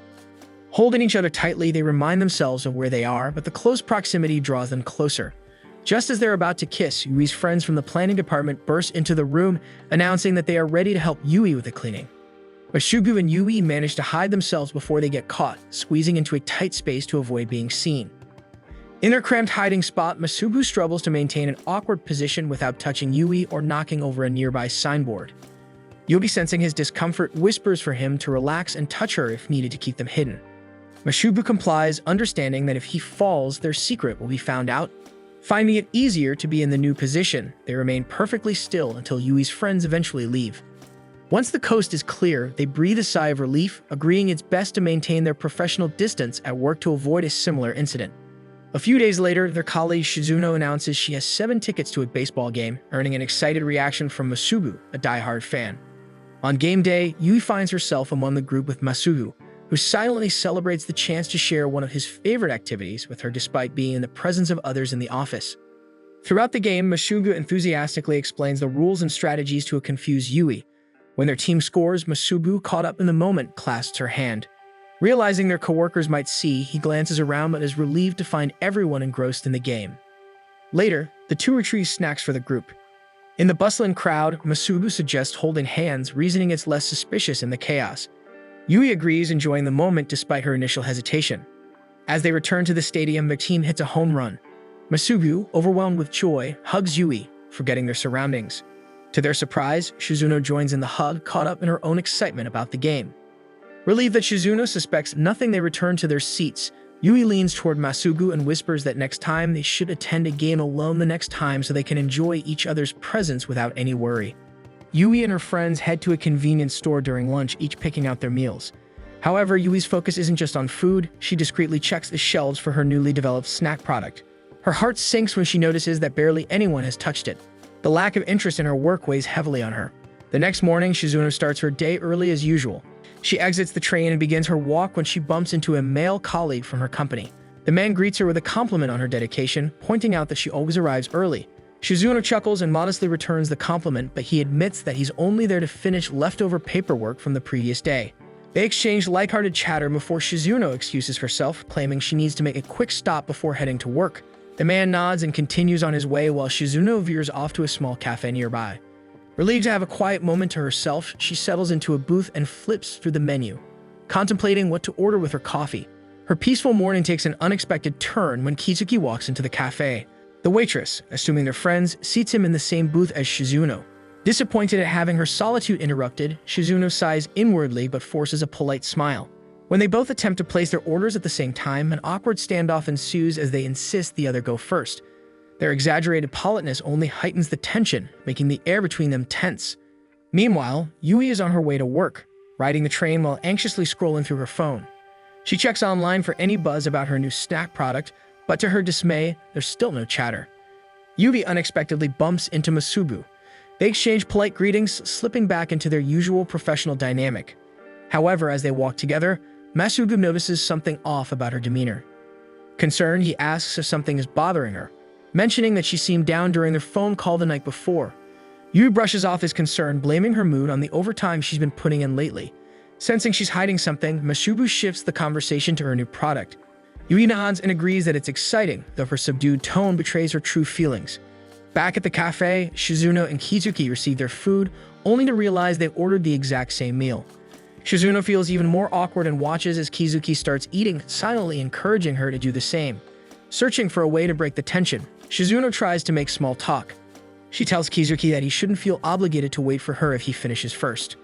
Holding each other tightly, they remind themselves of where they are, but the close proximity draws them closer. Just as they're about to kiss, Yui's friends from the planning department burst into the room, announcing that they are ready to help Yui with the cleaning. Masubu and Yui manage to hide themselves before they get caught, squeezing into a tight space to avoid being seen. In their cramped hiding spot, Masubu struggles to maintain an awkward position without touching Yui or knocking over a nearby signboard. Yui, sensing his discomfort, whispers for him to relax and touch her if needed to keep them hidden. Masubu complies, understanding that if he falls, their secret will be found out. Finding it easier to be in the new position, they remain perfectly still until Yui's friends eventually leave. Once the coast is clear, they breathe a sigh of relief, agreeing it's best to maintain their professional distance at work to avoid a similar incident. A few days later, their colleague Shizuno announces she has 7 tickets to a baseball game, earning an excited reaction from Masubu, a diehard fan. On game day, Yui finds herself among the group with Masubu, who silently celebrates the chance to share one of his favorite activities with her despite being in the presence of others in the office. Throughout the game, Masugu enthusiastically explains the rules and strategies to a confused Yui. When their team scores, Masugu, caught up in the moment, clasps her hand. Realizing their coworkers might see, he glances around but is relieved to find everyone engrossed in the game. Later, the two retrieve snacks for the group. In the bustling crowd, Masugu suggests holding hands, reasoning it's less suspicious in the chaos. Yui agrees, enjoying the moment despite her initial hesitation. As they return to the stadium, their team hits a home run. Masugu, overwhelmed with joy, hugs Yui, forgetting their surroundings. To their surprise, Shizuno joins in the hug, caught up in her own excitement about the game. Relieved that Shizuno suspects nothing, they return to their seats. Yui leans toward Masugu and whispers that next time they should attend a game alone the next time so they can enjoy each other's presence without any worry. Yui and her friends head to a convenience store during lunch, each picking out their meals. However, Yui's focus isn't just on food. She discreetly checks the shelves for her newly developed snack product. Her heart sinks when she notices that barely anyone has touched it. The lack of interest in her work weighs heavily on her. The next morning, Shizuno starts her day early as usual. She exits the train and begins her walk when she bumps into a male colleague from her company. The man greets her with a compliment on her dedication, pointing out that she always arrives early. Shizuno chuckles and modestly returns the compliment, but he admits that he's only there to finish leftover paperwork from the previous day. They exchange lighthearted chatter before Shizuno excuses herself, claiming she needs to make a quick stop before heading to work. The man nods and continues on his way while Shizuno veers off to a small cafe nearby. Relieved to have a quiet moment to herself, she settles into a booth and flips through the menu, contemplating what to order with her coffee. Her peaceful morning takes an unexpected turn when Kizuki walks into the cafe. The waitress, assuming they're friends, seats him in the same booth as Shizuno. Disappointed at having her solitude interrupted, Shizuno sighs inwardly but forces a polite smile. When they both attempt to place their orders at the same time, an awkward standoff ensues as they insist the other go first. Their exaggerated politeness only heightens the tension, making the air between them tense. Meanwhile, Yui is on her way to work, riding the train while anxiously scrolling through her phone. She checks online for any buzz about her new snack product, but to her dismay, there's still no chatter. Yui unexpectedly bumps into Masugu. They exchange polite greetings, slipping back into their usual professional dynamic. However, as they walk together, Masugu notices something off about her demeanor. Concerned, he asks if something is bothering her, mentioning that she seemed down during their phone call the night before. Yui brushes off his concern, blaming her mood on the overtime she's been putting in lately. Sensing she's hiding something, Masugu shifts the conversation to her new product. Yui nods and agrees that it's exciting, though her subdued tone betrays her true feelings. Back at the cafe, Shizuno and Kizuki receive their food, only to realize they ordered the exact same meal. Shizuno feels even more awkward and watches as Kizuki starts eating, silently encouraging her to do the same. Searching for a way to break the tension, Shizuno tries to make small talk. She tells Kizuki that he shouldn't feel obligated to wait for her if he finishes first.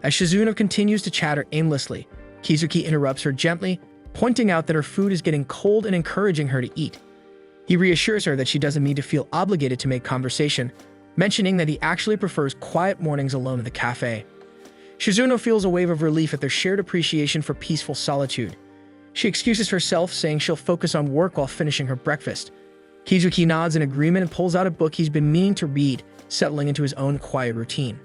As Shizuno continues to chatter aimlessly, Kizuki interrupts her gently, pointing out that her food is getting cold and encouraging her to eat. He reassures her that she doesn't need to feel obligated to make conversation, mentioning that he actually prefers quiet mornings alone at the cafe. Shizuno feels a wave of relief at their shared appreciation for peaceful solitude. She excuses herself, saying she'll focus on work while finishing her breakfast. Kizuki nods in agreement and pulls out a book he's been meaning to read, settling into his own quiet routine.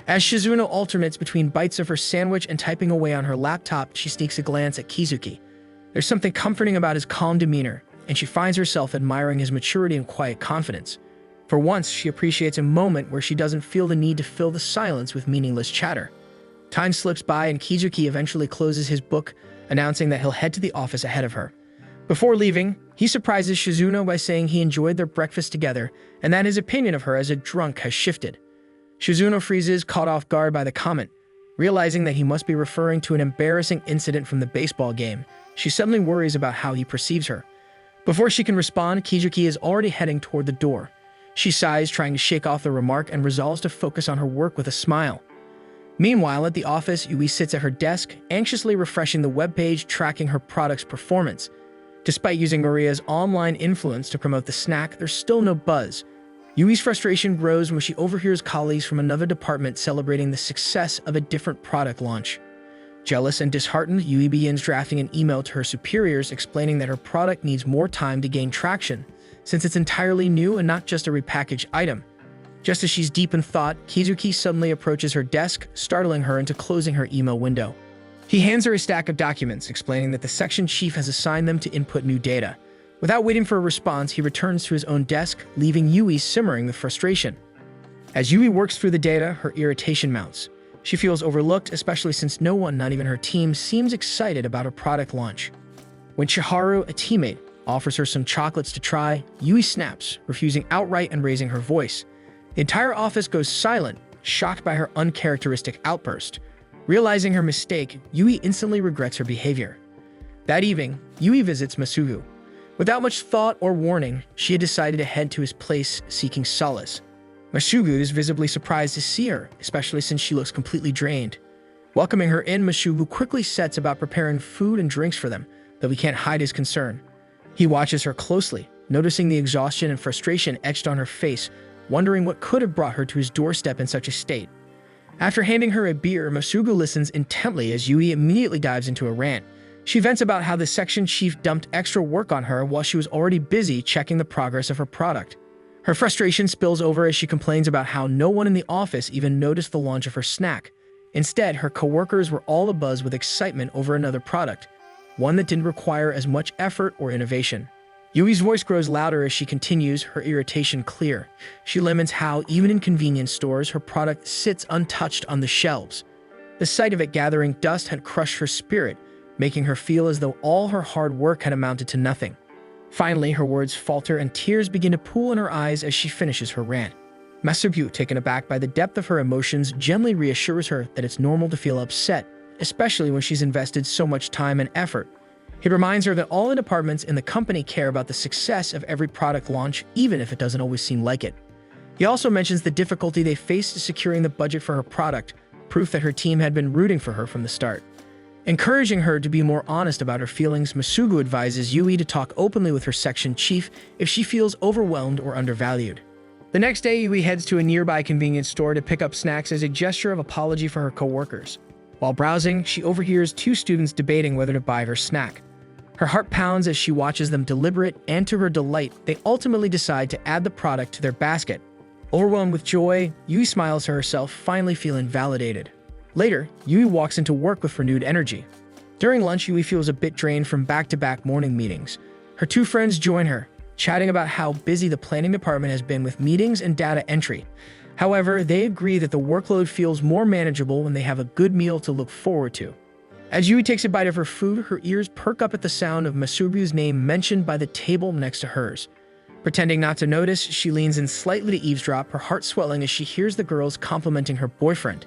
As Shizuno alternates between bites of her sandwich and typing away on her laptop, she sneaks a glance at Kizuki. There's something comforting about his calm demeanor, and she finds herself admiring his maturity and quiet confidence. For once, she appreciates a moment where she doesn't feel the need to fill the silence with meaningless chatter. Time slips by and Kizuki eventually closes his book, announcing that he'll head to the office ahead of her. Before leaving, he surprises Shizuno by saying he enjoyed their breakfast together and that his opinion of her as a drunk has shifted. Shizuno freezes, caught off guard by the comment. Realizing that he must be referring to an embarrassing incident from the baseball game, she suddenly worries about how he perceives her. Before she can respond, Kizuki is already heading toward the door. She sighs, trying to shake off the remark, and resolves to focus on her work with a smile. Meanwhile, at the office, Yui sits at her desk, anxiously refreshing the webpage tracking her product's performance. Despite using Maria's online influence to promote the snack, there's still no buzz. Yui's frustration grows when she overhears colleagues from another department celebrating the success of a different product launch. Jealous and disheartened, Yui begins drafting an email to her superiors explaining that her product needs more time to gain traction, since it's entirely new and not just a repackaged item. Just as she's deep in thought, Kizuki suddenly approaches her desk, startling her into closing her email window. He hands her a stack of documents, explaining that the section chief has assigned them to input new data. Without waiting for a response, he returns to his own desk, leaving Yui simmering with frustration. As Yui works through the data, her irritation mounts. She feels overlooked, especially since no one, not even her team, seems excited about her product launch. When Chiharu, a teammate, offers her some chocolates to try, Yui snaps, refusing outright and raising her voice. The entire office goes silent, shocked by her uncharacteristic outburst. Realizing her mistake, Yui instantly regrets her behavior. That evening, Yui visits Masugu. Without much thought or warning, she had decided to head to his place seeking solace. Masugu is visibly surprised to see her, especially since she looks completely drained. Welcoming her in, Masugu quickly sets about preparing food and drinks for them, though he can't hide his concern. He watches her closely, noticing the exhaustion and frustration etched on her face, wondering what could have brought her to his doorstep in such a state. After handing her a beer, Masugu listens intently as Yui immediately dives into a rant. She vents about how the section chief dumped extra work on her while she was already busy checking the progress of her product. Her frustration spills over as she complains about how no one in the office even noticed the launch of her snack. Instead, her coworkers were all abuzz with excitement over another product, one that didn't require as much effort or innovation. Yui's voice grows louder as she continues, her irritation clear. She laments how, even in convenience stores, her product sits untouched on the shelves. The sight of it gathering dust had crushed her spirit, making her feel as though all her hard work had amounted to nothing. Finally, her words falter and tears begin to pool in her eyes as she finishes her rant. Masugu, taken aback by the depth of her emotions, gently reassures her that it's normal to feel upset, especially when she's invested so much time and effort. He reminds her that all the departments in the company care about the success of every product launch, even if it doesn't always seem like it. He also mentions the difficulty they faced securing the budget for her product, proof that her team had been rooting for her from the start. Encouraging her to be more honest about her feelings, Masugu advises Yui to talk openly with her section chief if she feels overwhelmed or undervalued. The next day, Yui heads to a nearby convenience store to pick up snacks as a gesture of apology for her coworkers. While browsing, she overhears two students debating whether to buy her snack. Her heart pounds as she watches them deliberate, and to her delight, they ultimately decide to add the product to their basket. Overwhelmed with joy, Yui smiles to herself, finally feeling validated. Later, Yui walks into work with renewed energy. During lunch, Yui feels a bit drained from back-to-back morning meetings. Her two friends join her, chatting about how busy the planning department has been with meetings and data entry. However, they agree that the workload feels more manageable when they have a good meal to look forward to. As Yui takes a bite of her food, her ears perk up at the sound of Masugu's name mentioned by the table next to hers. Pretending not to notice, she leans in slightly to eavesdrop, her heart swelling as she hears the girls complimenting her boyfriend.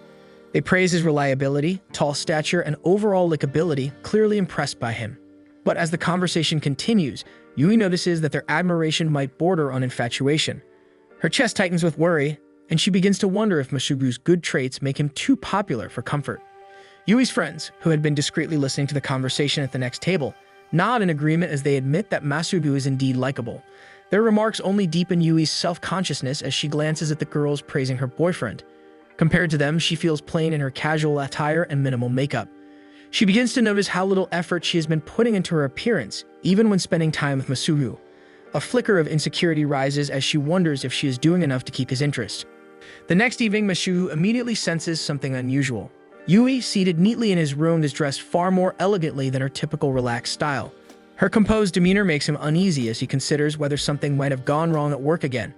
They praise his reliability, tall stature, and overall likability, clearly impressed by him. But as the conversation continues, Yui notices that their admiration might border on infatuation. Her chest tightens with worry, and she begins to wonder if Masugu's good traits make him too popular for comfort. Yui's friends, who had been discreetly listening to the conversation at the next table, nod in agreement as they admit that Masugu is indeed likable. Their remarks only deepen Yui's self-consciousness as she glances at the girls praising her boyfriend. Compared to them, she feels plain in her casual attire and minimal makeup. She begins to notice how little effort she has been putting into her appearance, even when spending time with Masugu. A flicker of insecurity rises as she wonders if she is doing enough to keep his interest. The next evening, Masugu immediately senses something unusual. Yui, seated neatly in his room, is dressed far more elegantly than her typical relaxed style. Her composed demeanor makes him uneasy as he considers whether something might have gone wrong at work again.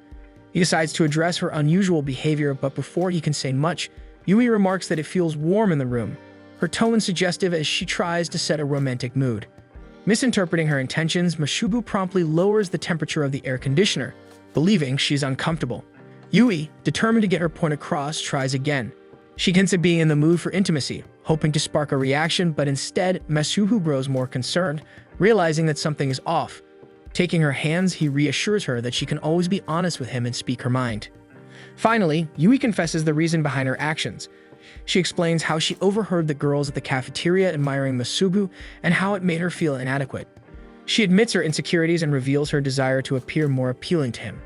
He decides to address her unusual behavior, but before he can say much, Yui remarks that it feels warm in the room, her tone suggestive as she tries to set a romantic mood. Misinterpreting her intentions, Masugu promptly lowers the temperature of the air conditioner, believing she's uncomfortable. Yui, determined to get her point across, tries again. She hints at being in the mood for intimacy, hoping to spark a reaction, but instead, Masugu grows more concerned, realizing that something is off. Taking her hands, he reassures her that she can always be honest with him and speak her mind. Finally, Yui confesses the reason behind her actions. She explains how she overheard the girls at the cafeteria admiring Masugu and how it made her feel inadequate. She admits her insecurities and reveals her desire to appear more appealing to him.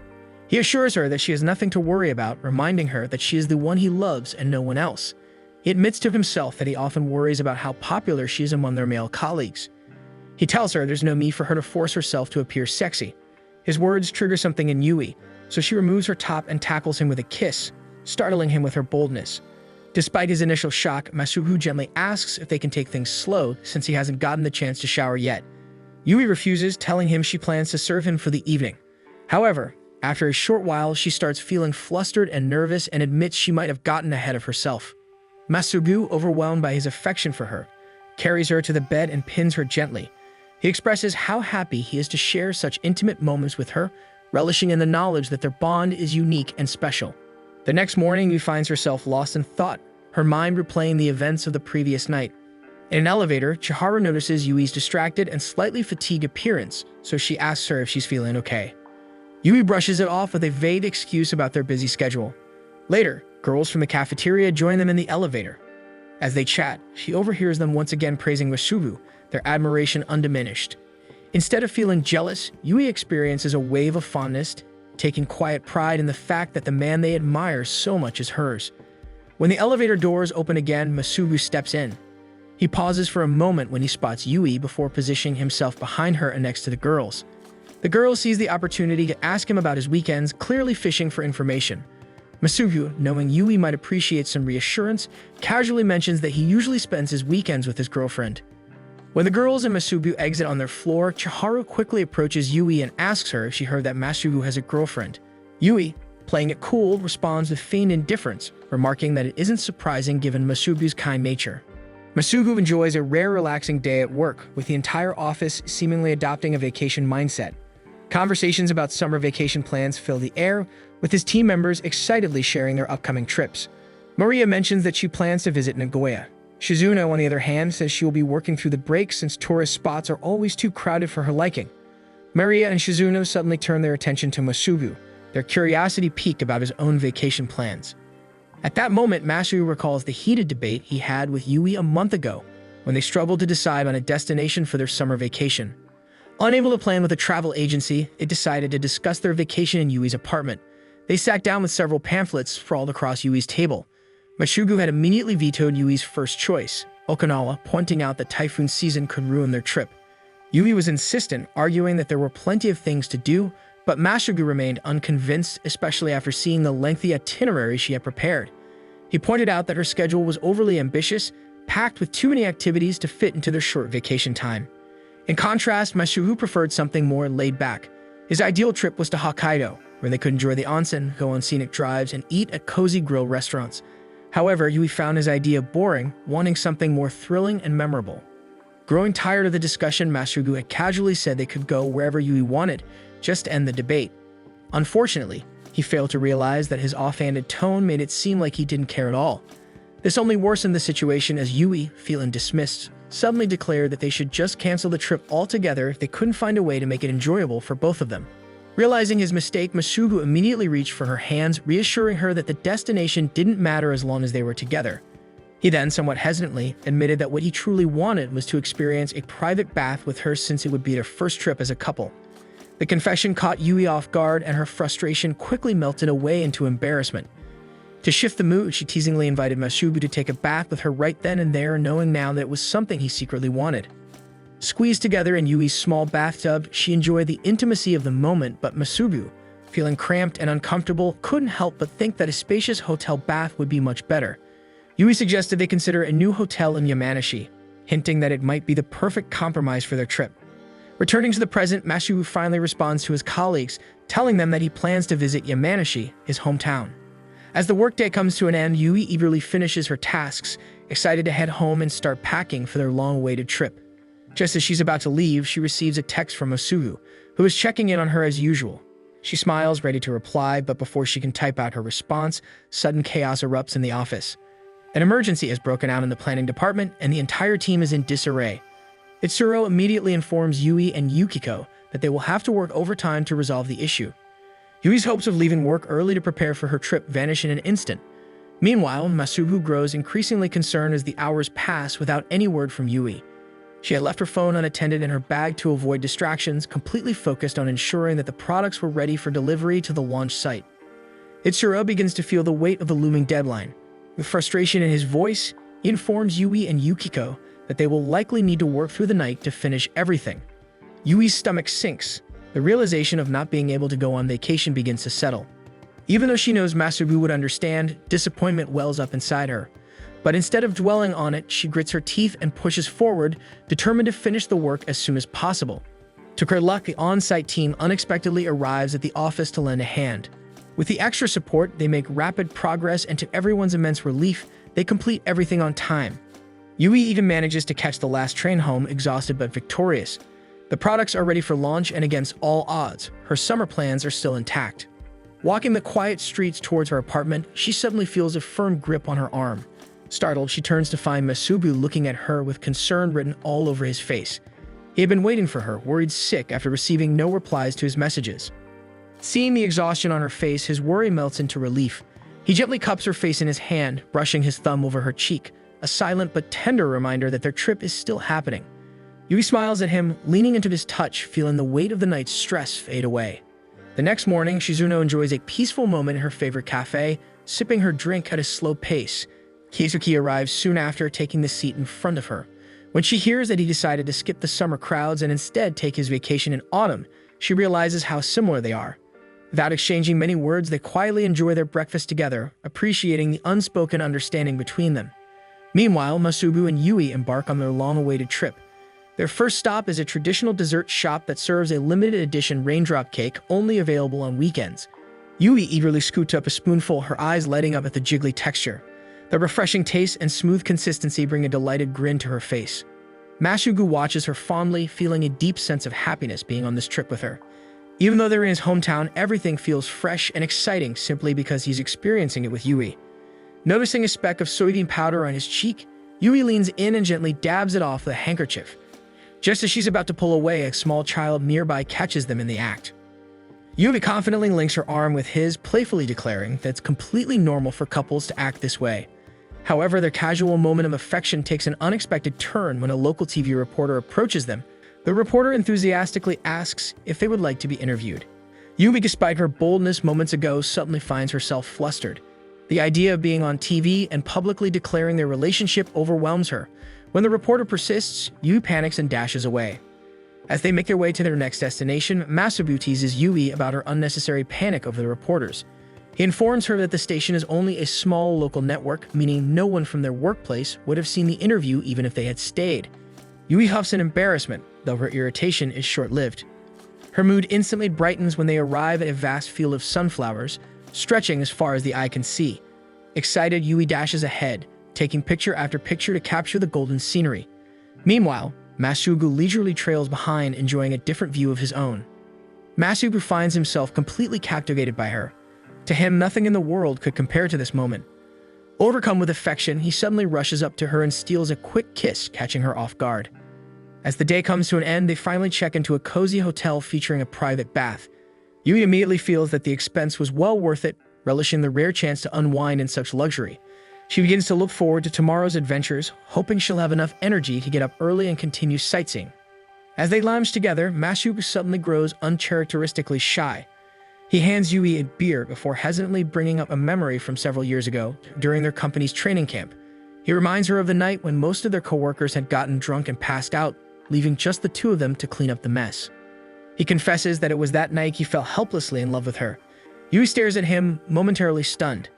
He assures her that she has nothing to worry about, reminding her that she is the one he loves and no one else. He admits to himself that he often worries about how popular she is among their male colleagues. He tells her there's no need for her to force herself to appear sexy. His words trigger something in Yui, so she removes her top and tackles him with a kiss, startling him with her boldness. Despite his initial shock, Masugu gently asks if they can take things slow since he hasn't gotten the chance to shower yet. Yui refuses, telling him she plans to serve him for the evening. However, after a short while, she starts feeling flustered and nervous and admits she might have gotten ahead of herself. Masubu, overwhelmed by his affection for her, carries her to the bed and pins her gently. He expresses how happy he is to share such intimate moments with her, relishing in the knowledge that their bond is unique and special. The next morning, Yui finds herself lost in thought, her mind replaying the events of the previous night. In an elevator, Chiharu notices Yui's distracted and slightly fatigued appearance, so she asks her if she's feeling okay. Yui brushes it off with a vague excuse about their busy schedule. Later, girls from the cafeteria join them in the elevator. As they chat, she overhears them once again praising Masubu, their admiration undiminished. Instead of feeling jealous, Yui experiences a wave of fondness, taking quiet pride in the fact that the man they admire so much is hers. When the elevator doors open again, Masubu steps in. He pauses for a moment when he spots Yui before positioning himself behind her and next to the girls. The girl sees the opportunity to ask him about his weekends, clearly fishing for information. Masubu, knowing Yui might appreciate some reassurance, casually mentions that he usually spends his weekends with his girlfriend. When the girls and Masubu exit on their floor, Chiharu quickly approaches Yui and asks her if she heard that Masubu has a girlfriend. Yui, playing it cool, responds with feigned indifference, remarking that it isn't surprising given Masubu's kind nature. Masubu enjoys a rare relaxing day at work, with the entire office seemingly adopting a vacation mindset. Conversations about summer vacation plans fill the air, with his team members excitedly sharing their upcoming trips. Maria mentions that she plans to visit Nagoya. Shizuno, on the other hand, says she will be working through the break since tourist spots are always too crowded for her liking. Maria and Shizuno suddenly turn their attention to Masubu, their curiosity piqued about his own vacation plans. At that moment, Masubu recalls the heated debate he had with Yui a month ago, when they struggled to decide on a destination for their summer vacation. Unable to plan with a travel agency, they decided to discuss their vacation in Yui's apartment. They sat down with several pamphlets sprawled across Yui's table. Masubu had immediately vetoed Yui's first choice, Okinawa, pointing out that typhoon season could ruin their trip. Yui was insistent, arguing that there were plenty of things to do, but Masubu remained unconvinced, especially after seeing the lengthy itinerary she had prepared. He pointed out that her schedule was overly ambitious, packed with too many activities to fit into their short vacation time. In contrast, Masubu preferred something more laid back. His ideal trip was to Hokkaido, where they could enjoy the onsen, go on scenic drives, and eat at cozy grill restaurants. However, Yui found his idea boring, wanting something more thrilling and memorable. Growing tired of the discussion, Masubu had casually said they could go wherever Yui wanted, just to end the debate. Unfortunately, he failed to realize that his offhanded tone made it seem like he didn't care at all. This only worsened the situation as Yui, feeling dismissed, suddenly declared that they should just cancel the trip altogether if they couldn't find a way to make it enjoyable for both of them. Realizing his mistake, Masubu immediately reached for her hands, reassuring her that the destination didn't matter as long as they were together. He then, somewhat hesitantly, admitted that what he truly wanted was to experience a private bath with her since it would be their first trip as a couple. The confession caught Yui off guard, and her frustration quickly melted away into embarrassment. To shift the mood, she teasingly invited Masubu to take a bath with her right then and there, knowing now that it was something he secretly wanted. Squeezed together in Yui's small bathtub, she enjoyed the intimacy of the moment, but Masubu, feeling cramped and uncomfortable, couldn't help but think that a spacious hotel bath would be much better. Yui suggested they consider a new hotel in Yamanashi, hinting that it might be the perfect compromise for their trip. Returning to the present, Masubu finally responds to his colleagues, telling them that he plans to visit Yamanashi, his hometown. As the workday comes to an end, Yui eagerly finishes her tasks, excited to head home and start packing for their long-awaited trip. Just as she's about to leave, she receives a text from Masubu, who is checking in on her as usual. She smiles, ready to reply, but before she can type out her response, sudden chaos erupts in the office. An emergency has broken out in the planning department, and the entire team is in disarray. Itsuro immediately informs Yui and Yukiko that they will have to work overtime to resolve the issue. Yui's hopes of leaving work early to prepare for her trip vanish in an instant. Meanwhile, Masubu grows increasingly concerned as the hours pass without any word from Yui. She had left her phone unattended in her bag to avoid distractions, completely focused on ensuring that the products were ready for delivery to the launch site. Itsuro begins to feel the weight of the looming deadline. With frustration in his voice, he informs Yui and Yukiko that they will likely need to work through the night to finish everything. Yui's stomach sinks. The realization of not being able to go on vacation begins to settle. Even though she knows Masubu would understand, disappointment wells up inside her. But instead of dwelling on it, she grits her teeth and pushes forward, determined to finish the work as soon as possible. To her luck, the on-site team unexpectedly arrives at the office to lend a hand. With the extra support, they make rapid progress, and to everyone's immense relief, they complete everything on time. Yui even manages to catch the last train home, exhausted but victorious. The products are ready for launch, and against all odds, her summer plans are still intact. Walking the quiet streets towards her apartment, she suddenly feels a firm grip on her arm. Startled, she turns to find Masubu looking at her with concern written all over his face. He had been waiting for her, worried sick after receiving no replies to his messages. Seeing the exhaustion on her face, his worry melts into relief. He gently cups her face in his hand, brushing his thumb over her cheek, a silent but tender reminder that their trip is still happening. Yui smiles at him, leaning into his touch, feeling the weight of the night's stress fade away. The next morning, Shizuno enjoys a peaceful moment in her favorite cafe, sipping her drink at a slow pace. Keisuke arrives soon after, taking the seat in front of her. When she hears that he decided to skip the summer crowds and instead take his vacation in autumn, she realizes how similar they are. Without exchanging many words, they quietly enjoy their breakfast together, appreciating the unspoken understanding between them. Meanwhile, Masubu and Yui embark on their long-awaited trip. Their first stop is a traditional dessert shop that serves a limited-edition raindrop cake only available on weekends. Yui eagerly scoots up a spoonful, her eyes lighting up at the jiggly texture. The refreshing taste and smooth consistency bring a delighted grin to her face. Masubu watches her fondly, feeling a deep sense of happiness being on this trip with her. Even though they're in his hometown, everything feels fresh and exciting simply because he's experiencing it with Yui. Noticing a speck of soybean powder on his cheek, Yui leans in and gently dabs it off with a handkerchief. Just as she's about to pull away, a small child nearby catches them in the act. Yui confidently links her arm with his, playfully declaring that it's completely normal for couples to act this way. However, their casual moment of affection takes an unexpected turn when a local TV reporter approaches them. The reporter enthusiastically asks if they would like to be interviewed. Yui, despite her boldness moments ago, suddenly finds herself flustered. The idea of being on TV and publicly declaring their relationship overwhelms her. When the reporter persists, Yui panics and dashes away. As they make their way to their next destination, Masubu teases Yui about her unnecessary panic over the reporters. He informs her that the station is only a small local network, meaning no one from their workplace would have seen the interview even if they had stayed. Yui huffs in embarrassment, though her irritation is short-lived. Her mood instantly brightens when they arrive at a vast field of sunflowers, stretching as far as the eye can see. Excited, Yui dashes ahead, taking picture after picture to capture the golden scenery. Meanwhile, Masubu leisurely trails behind, enjoying a different view of his own. Masubu finds himself completely captivated by her. To him, nothing in the world could compare to this moment. Overcome with affection, he suddenly rushes up to her and steals a quick kiss, catching her off guard. As the day comes to an end, they finally check into a cozy hotel featuring a private bath. Yui immediately feels that the expense was well worth it, relishing the rare chance to unwind in such luxury. She begins to look forward to tomorrow's adventures, hoping she'll have enough energy to get up early and continue sightseeing. As they lounge together, Masubu suddenly grows uncharacteristically shy. He hands Yui a beer before hesitantly bringing up a memory from several years ago, during their company's training camp. He reminds her of the night when most of their coworkers had gotten drunk and passed out, leaving just the two of them to clean up the mess. He confesses that it was that night he fell helplessly in love with her. Yui stares at him, momentarily stunned.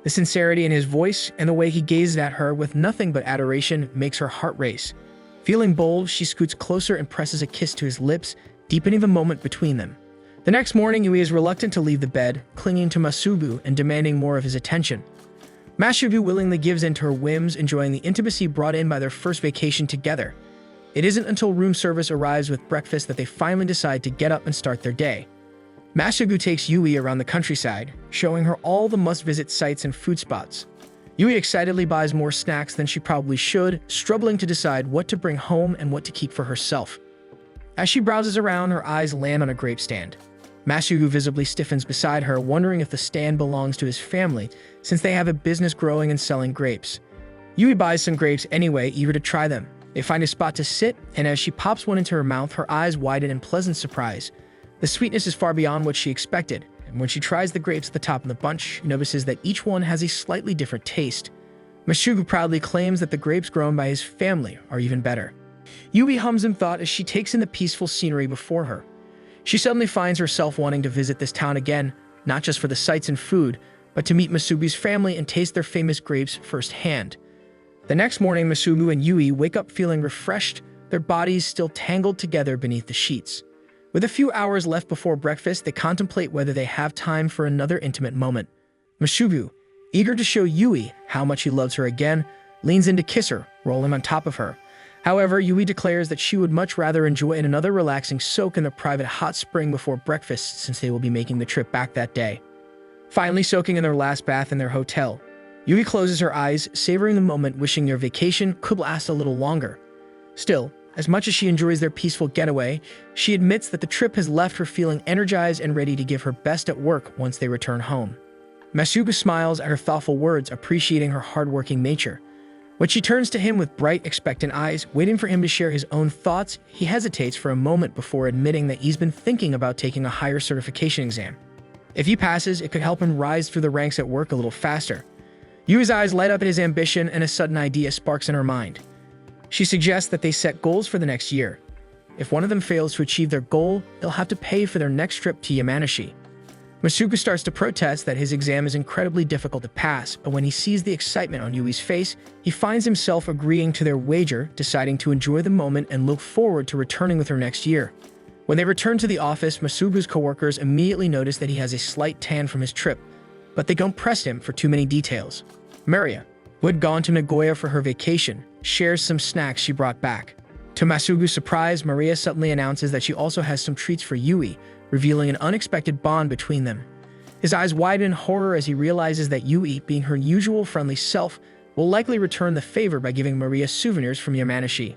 The sincerity in his voice and the way he gazes at her with nothing but adoration makes her heart race. Feeling bold, she scoots closer and presses a kiss to his lips, deepening the moment between them. The next morning, Yui is reluctant to leave the bed, clinging to Masubu and demanding more of his attention. Masubu willingly gives in to her whims, enjoying the intimacy brought in by their first vacation together. It isn't until room service arrives with breakfast that they finally decide to get up and start their day. Masubu takes Yui around the countryside, showing her all the must-visit sites and food spots. Yui excitedly buys more snacks than she probably should, struggling to decide what to bring home and what to keep for herself. As she browses around, her eyes land on a grape stand. Masubu visibly stiffens beside her, wondering if the stand belongs to his family, since they have a business growing and selling grapes. Yui buys some grapes anyway, eager to try them. They find a spot to sit, and as she pops one into her mouth, her eyes widen in pleasant surprise. The sweetness is far beyond what she expected, and when she tries the grapes at the top of the bunch, she notices that each one has a slightly different taste. Masubu proudly claims that the grapes grown by his family are even better. Yui hums in thought as she takes in the peaceful scenery before her. She suddenly finds herself wanting to visit this town again, not just for the sights and food, but to meet Masubu's family and taste their famous grapes firsthand. The next morning, Masubu and Yui wake up feeling refreshed, their bodies still tangled together beneath the sheets. With a few hours left before breakfast, they contemplate whether they have time for another intimate moment. Masugu, eager to show Yui how much he loves her again, leans in to kiss her, rolling on top of her. However, Yui declares that she would much rather enjoy another relaxing soak in the private hot spring before breakfast, since they will be making the trip back that day. Finally soaking in their last bath in their hotel, Yui closes her eyes, savoring the moment, wishing their vacation could last a little longer. Still, as much as she enjoys their peaceful getaway, she admits that the trip has left her feeling energized and ready to give her best at work once they return home. Masugu smiles at her thoughtful words, appreciating her hardworking nature. When she turns to him with bright, expectant eyes, waiting for him to share his own thoughts, he hesitates for a moment before admitting that he's been thinking about taking a higher certification exam. If he passes, it could help him rise through the ranks at work a little faster. Yui's eyes light up at his ambition, and a sudden idea sparks in her mind. She suggests that they set goals for the next year. If one of them fails to achieve their goal, they'll have to pay for their next trip to Yamanashi. Masugu starts to protest that his exam is incredibly difficult to pass, but when he sees the excitement on Yui's face, he finds himself agreeing to their wager, deciding to enjoy the moment and look forward to returning with her next year. When they return to the office, Masugu's coworkers immediately notice that he has a slight tan from his trip, but they don't press him for too many details. Maria, who had gone to Nagoya for her vacation, shares some snacks she brought back. To Masugu's surprise, Maria suddenly announces that she also has some treats for Yui, revealing an unexpected bond between them. His eyes widen in horror as he realizes that Yui, being her usual friendly self, will likely return the favor by giving Maria souvenirs from Yamanashi.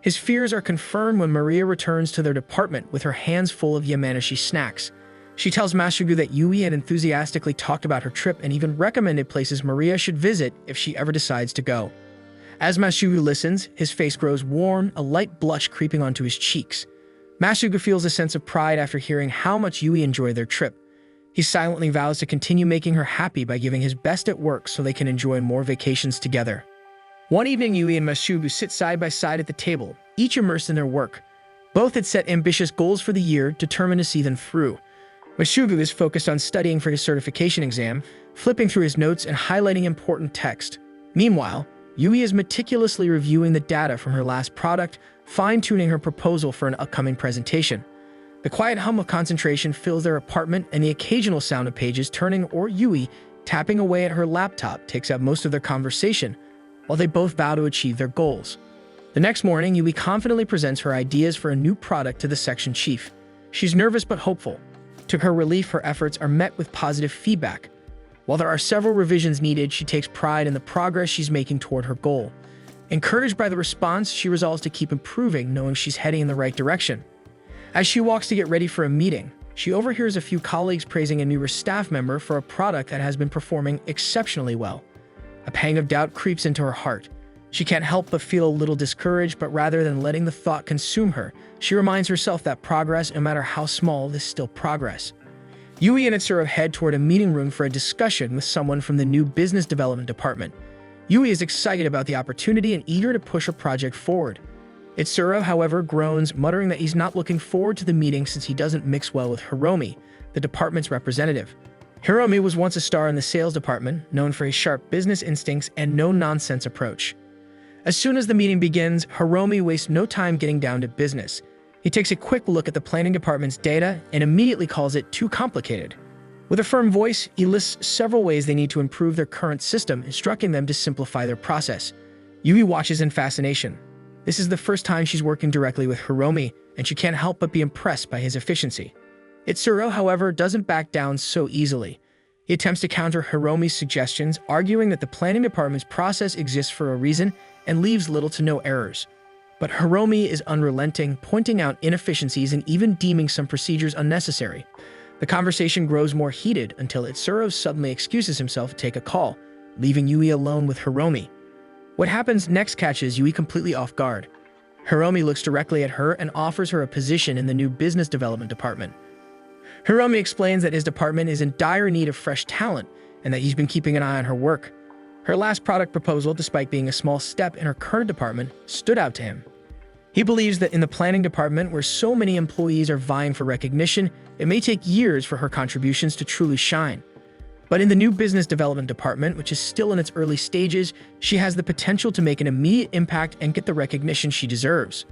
His fears are confirmed when Maria returns to their department with her hands full of Yamanashi snacks. She tells Masugu that Yui had enthusiastically talked about her trip and even recommended places Maria should visit if she ever decides to go. As Masugu listens, his face grows warm, a light blush creeping onto his cheeks. Masugu feels a sense of pride after hearing how much Yui enjoyed their trip. He silently vows to continue making her happy by giving his best at work so they can enjoy more vacations together. One evening, Yui and Masugu sit side by side at the table, each immersed in their work. Both had set ambitious goals for the year, determined to see them through. Masugu is focused on studying for his certification exam, flipping through his notes and highlighting important text. Meanwhile, Yui is meticulously reviewing the data from her last product, fine-tuning her proposal for an upcoming presentation. The quiet hum of concentration fills their apartment, and the occasional sound of pages turning or Yui tapping away at her laptop takes up most of their conversation, while they both vow to achieve their goals. The next morning, Yui confidently presents her ideas for a new product to the section chief. She's nervous but hopeful. To her relief, her efforts are met with positive feedback. While there are several revisions needed, she takes pride in the progress she's making toward her goal. Encouraged by the response, she resolves to keep improving, knowing she's heading in the right direction. As she walks to get ready for a meeting, she overhears a few colleagues praising a newer staff member for a product that has been performing exceptionally well. A pang of doubt creeps into her heart. She can't help but feel a little discouraged, but rather than letting the thought consume her, she reminds herself that progress, no matter how small, is still progress. Yui and Itsuro head toward a meeting room for a discussion with someone from the new business development department. Yui is excited about the opportunity and eager to push her project forward. Itsuro, however, groans, muttering that he's not looking forward to the meeting since he doesn't mix well with Hiromi, the department's representative. Hiromi was once a star in the sales department, known for his sharp business instincts and no-nonsense approach. As soon as the meeting begins, Hiromi wastes no time getting down to business. He takes a quick look at the planning department's data and immediately calls it too complicated. With a firm voice, he lists several ways they need to improve their current system, instructing them to simplify their process. Yui watches in fascination. This is the first time she's working directly with Hiromi, and she can't help but be impressed by his efficiency. Itsuro, however, doesn't back down so easily. He attempts to counter Hiromi's suggestions, arguing that the planning department's process exists for a reason and leaves little to no errors. But Hiromi is unrelenting, pointing out inefficiencies and even deeming some procedures unnecessary. The conversation grows more heated until Itsuro suddenly excuses himself to take a call, leaving Yui alone with Hiromi. What happens next catches Yui completely off guard. Hiromi looks directly at her and offers her a position in the new business development department. Hiromi explains that his department is in dire need of fresh talent and that he's been keeping an eye on her work. Her last product proposal, despite being a small step in her current department, stood out to him. He believes that in the planning department, where so many employees are vying for recognition, it may take years for her contributions to truly shine. But in the new business development department, which is still in its early stages, she has the potential to make an immediate impact and get the recognition she deserves.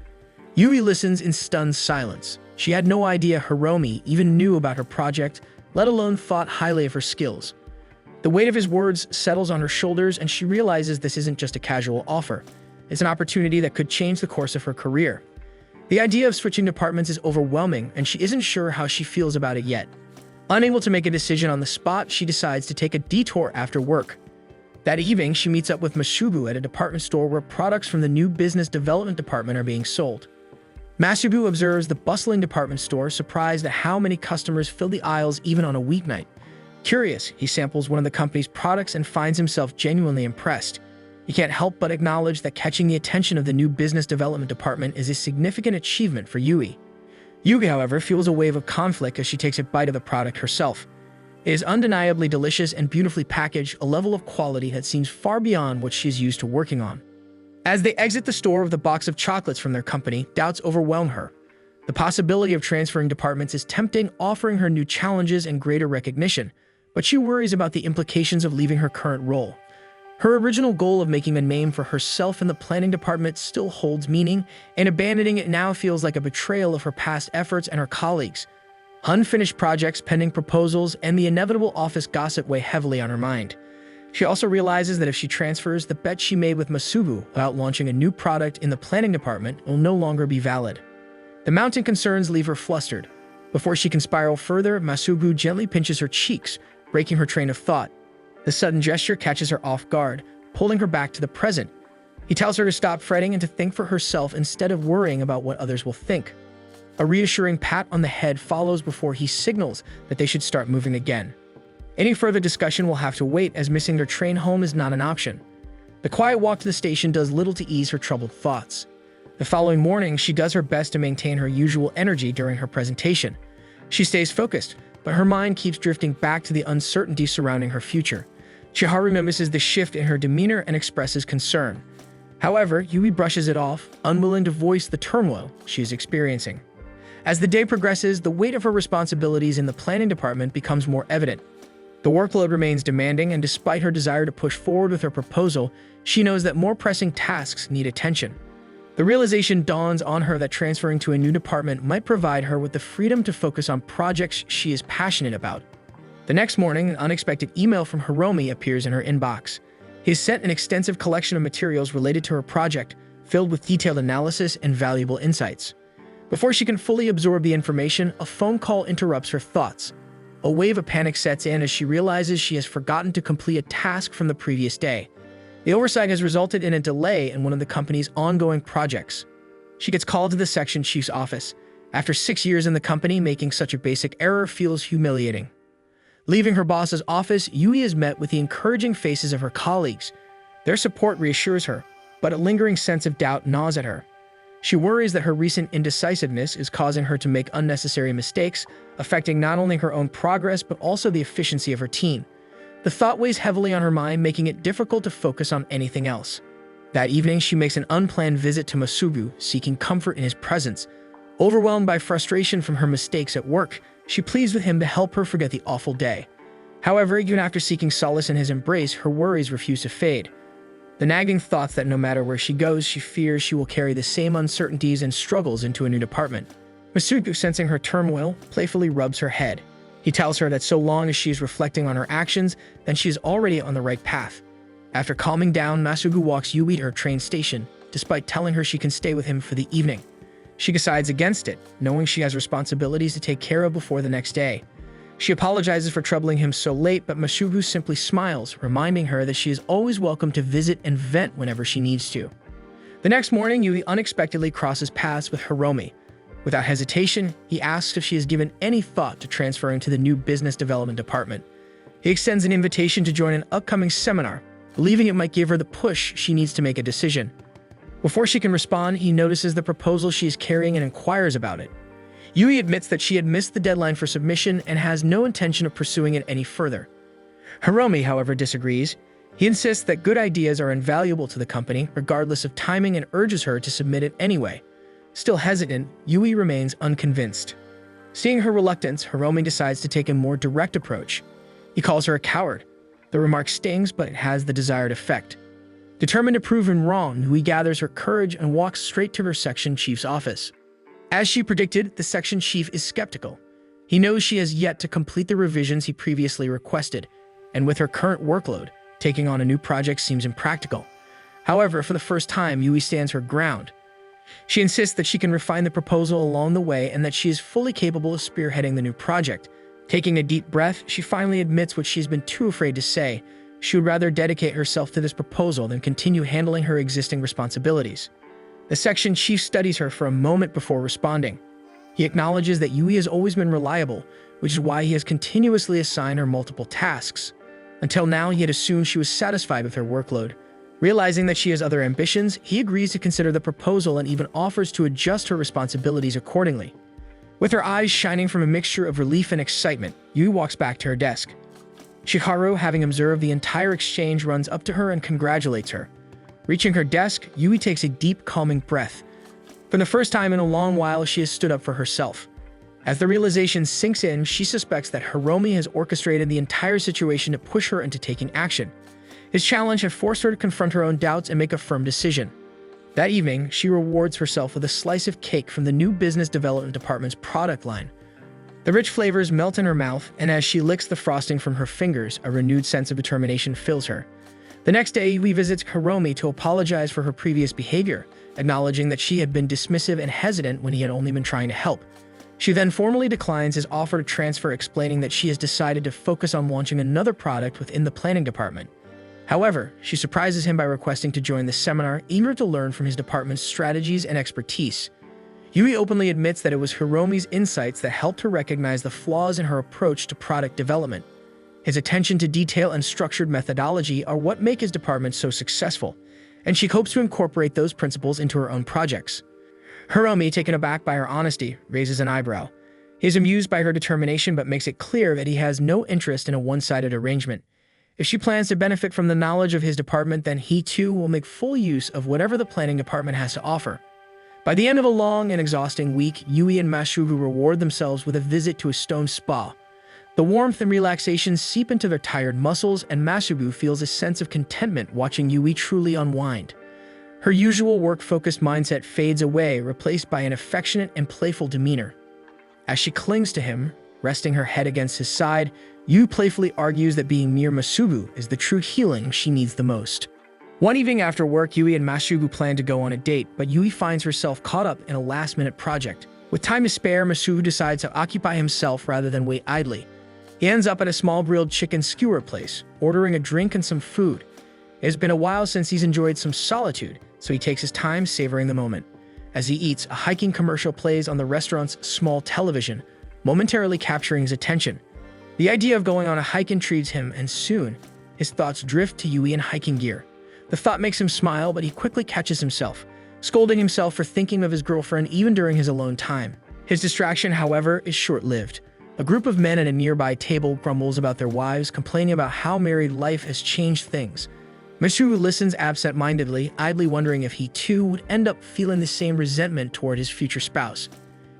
Yui listens in stunned silence. She had no idea Hiromi even knew about her project, let alone thought highly of her skills. The weight of his words settles on her shoulders, and she realizes this isn't just a casual offer. It's an opportunity that could change the course of her career. The idea of switching departments is overwhelming, and she isn't sure how she feels about it yet. Unable to make a decision on the spot, she decides to take a detour after work. That evening, she meets up with Masubu at a department store where products from the new business development department are being sold. Masubu observes the bustling department store, surprised at how many customers fill the aisles even on a weeknight. Curious, he samples one of the company's products and finds himself genuinely impressed. He can't help but acknowledge that catching the attention of the new business development department is a significant achievement for Yui. Yuki, however, feels a wave of conflict as she takes a bite of the product herself. It is undeniably delicious and beautifully packaged, a level of quality that seems far beyond what she is used to working on. As they exit the store with a box of chocolates from their company, doubts overwhelm her. The possibility of transferring departments is tempting, offering her new challenges and greater recognition, but she worries about the implications of leaving her current role. Her original goal of making a name for herself in the planning department still holds meaning, and abandoning it now feels like a betrayal of her past efforts and her colleagues. Unfinished projects, pending proposals, and the inevitable office gossip weigh heavily on her mind. She also realizes that if she transfers, the bet she made with Masubu about launching a new product in the planning department will no longer be valid. The mounting concerns leave her flustered. Before she can spiral further, Masubu gently pinches her cheeks, breaking her train of thought. The sudden gesture catches her off guard, pulling her back to the present. He tells her to stop fretting and to think for herself instead of worrying about what others will think. A reassuring pat on the head follows before he signals that they should start moving again. Any further discussion will have to wait, as missing their train home is not an option. The quiet walk to the station does little to ease her troubled thoughts. The following morning, she does her best to maintain her usual energy during her presentation. She stays focused, but her mind keeps drifting back to the uncertainty surrounding her future. Chiharu notices the shift in her demeanor and expresses concern. However, Yui brushes it off, unwilling to voice the turmoil she is experiencing. As the day progresses, the weight of her responsibilities in the planning department becomes more evident. The workload remains demanding, and despite her desire to push forward with her proposal, she knows that more pressing tasks need attention. The realization dawns on her that transferring to a new department might provide her with the freedom to focus on projects she is passionate about. The next morning, an unexpected email from Hiromi appears in her inbox. He has sent an extensive collection of materials related to her project, filled with detailed analysis and valuable insights. Before she can fully absorb the information, a phone call interrupts her thoughts. A wave of panic sets in as she realizes she has forgotten to complete a task from the previous day. The oversight has resulted in a delay in one of the company's ongoing projects. She gets called to the section chief's office. After 6 years in the company, making such a basic error feels humiliating. Leaving her boss's office, Yui is met with the encouraging faces of her colleagues. Their support reassures her, but a lingering sense of doubt gnaws at her. She worries that her recent indecisiveness is causing her to make unnecessary mistakes, affecting not only her own progress but also the efficiency of her team. The thought weighs heavily on her mind, making it difficult to focus on anything else. That evening, she makes an unplanned visit to Masubu, seeking comfort in his presence. Overwhelmed by frustration from her mistakes at work, she pleads with him to help her forget the awful day. However, even after seeking solace in his embrace, her worries refuse to fade. The nagging thoughts that no matter where she goes, she fears she will carry the same uncertainties and struggles into a new department. Masubu, sensing her turmoil, playfully rubs her head. He tells her that so long as she is reflecting on her actions, then she is already on the right path. After calming down, Masubu walks Yui to her train station, despite telling her she can stay with him for the evening. She decides against it, knowing she has responsibilities to take care of before the next day. She apologizes for troubling him so late, but Masubu simply smiles, reminding her that she is always welcome to visit and vent whenever she needs to. The next morning, Yui unexpectedly crosses paths with Hiromi. Without hesitation, he asks if she has given any thought to transferring to the new business development department. He extends an invitation to join an upcoming seminar, believing it might give her the push she needs to make a decision. Before she can respond, he notices the proposal she is carrying and inquires about it. Yui admits that she had missed the deadline for submission and has no intention of pursuing it any further. Hiromi, however, disagrees. He insists that good ideas are invaluable to the company, regardless of timing, and urges her to submit it anyway. Still hesitant, Yui remains unconvinced. Seeing her reluctance, Hiromi decides to take a more direct approach. He calls her a coward. The remark stings, but it has the desired effect. Determined to prove him wrong, Yui gathers her courage and walks straight to her section chief's office. As she predicted, the section chief is skeptical. He knows she has yet to complete the revisions he previously requested, and with her current workload, taking on a new project seems impractical. However, for the first time, Yui stands her ground. She insists that she can refine the proposal along the way and that she is fully capable of spearheading the new project. Taking a deep breath, she finally admits what she's been too afraid to say. She would rather dedicate herself to this proposal than continue handling her existing responsibilities. The section chief studies her for a moment before responding. He acknowledges that Yui has always been reliable, which is why he has continuously assigned her multiple tasks. Until now, he had assumed she was satisfied with her workload. Realizing that she has other ambitions, he agrees to consider the proposal and even offers to adjust her responsibilities accordingly. With her eyes shining from a mixture of relief and excitement, Yui walks back to her desk. Shiharu, having observed the entire exchange, runs up to her and congratulates her. Reaching her desk, Yui takes a deep, calming breath. For the first time in a long while, she has stood up for herself. As the realization sinks in, she suspects that Hiromi has orchestrated the entire situation to push her into taking action. His challenge had forced her to confront her own doubts and make a firm decision. That evening, she rewards herself with a slice of cake from the new business development department's product line. The rich flavors melt in her mouth, and as she licks the frosting from her fingers, a renewed sense of determination fills her. The next day, Yui visits Hiromi to apologize for her previous behavior, acknowledging that she had been dismissive and hesitant when he had only been trying to help. She then formally declines his offer to transfer, explaining that she has decided to focus on launching another product within the planning department. However, she surprises him by requesting to join the seminar, eager to learn from his department's strategies and expertise. Yui openly admits that it was Hiromi's insights that helped her recognize the flaws in her approach to product development. His attention to detail and structured methodology are what make his department so successful, and she hopes to incorporate those principles into her own projects. Hiromi, taken aback by her honesty, raises an eyebrow. He is amused by her determination but makes it clear that he has no interest in a one-sided arrangement. If she plans to benefit from the knowledge of his department, then he too will make full use of whatever the planning department has to offer. By the end of a long and exhausting week, Yui and Masubu reward themselves with a visit to a stone spa. The warmth and relaxation seep into their tired muscles, and Masubu feels a sense of contentment watching Yui truly unwind. Her usual work-focused mindset fades away, replaced by an affectionate and playful demeanor. As she clings to him, resting her head against his side, Yui playfully argues that being near Masubu is the true healing she needs the most. One evening after work, Yui and Masubu plan to go on a date, but Yui finds herself caught up in a last-minute project. With time to spare, Masubu decides to occupy himself rather than wait idly. He ends up at a small grilled chicken skewer place, ordering a drink and some food. It has been a while since he's enjoyed some solitude, so he takes his time savoring the moment. As he eats, a hiking commercial plays on the restaurant's small television, momentarily capturing his attention. The idea of going on a hike intrigues him, and soon, his thoughts drift to Yui and hiking gear. The thought makes him smile, but he quickly catches himself, scolding himself for thinking of his girlfriend even during his alone time. His distraction, however, is short-lived. A group of men at a nearby table grumbles about their wives, complaining about how married life has changed things. Masubu listens absent-mindedly, idly wondering if he too would end up feeling the same resentment toward his future spouse.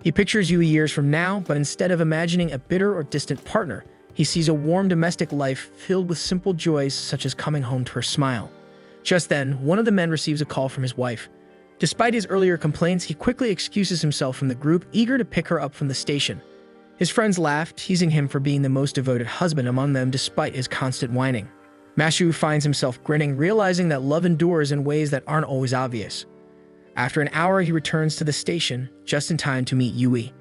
He pictures Yui years from now, but instead of imagining a bitter or distant partner, he sees a warm domestic life filled with simple joys such as coming home to her smile. Just then, one of the men receives a call from his wife. Despite his earlier complaints, he quickly excuses himself from the group, eager to pick her up from the station. His friends laugh, teasing him for being the most devoted husband among them despite his constant whining. Masubu finds himself grinning, realizing that love endures in ways that aren't always obvious. After an hour, he returns to the station, just in time to meet Yui.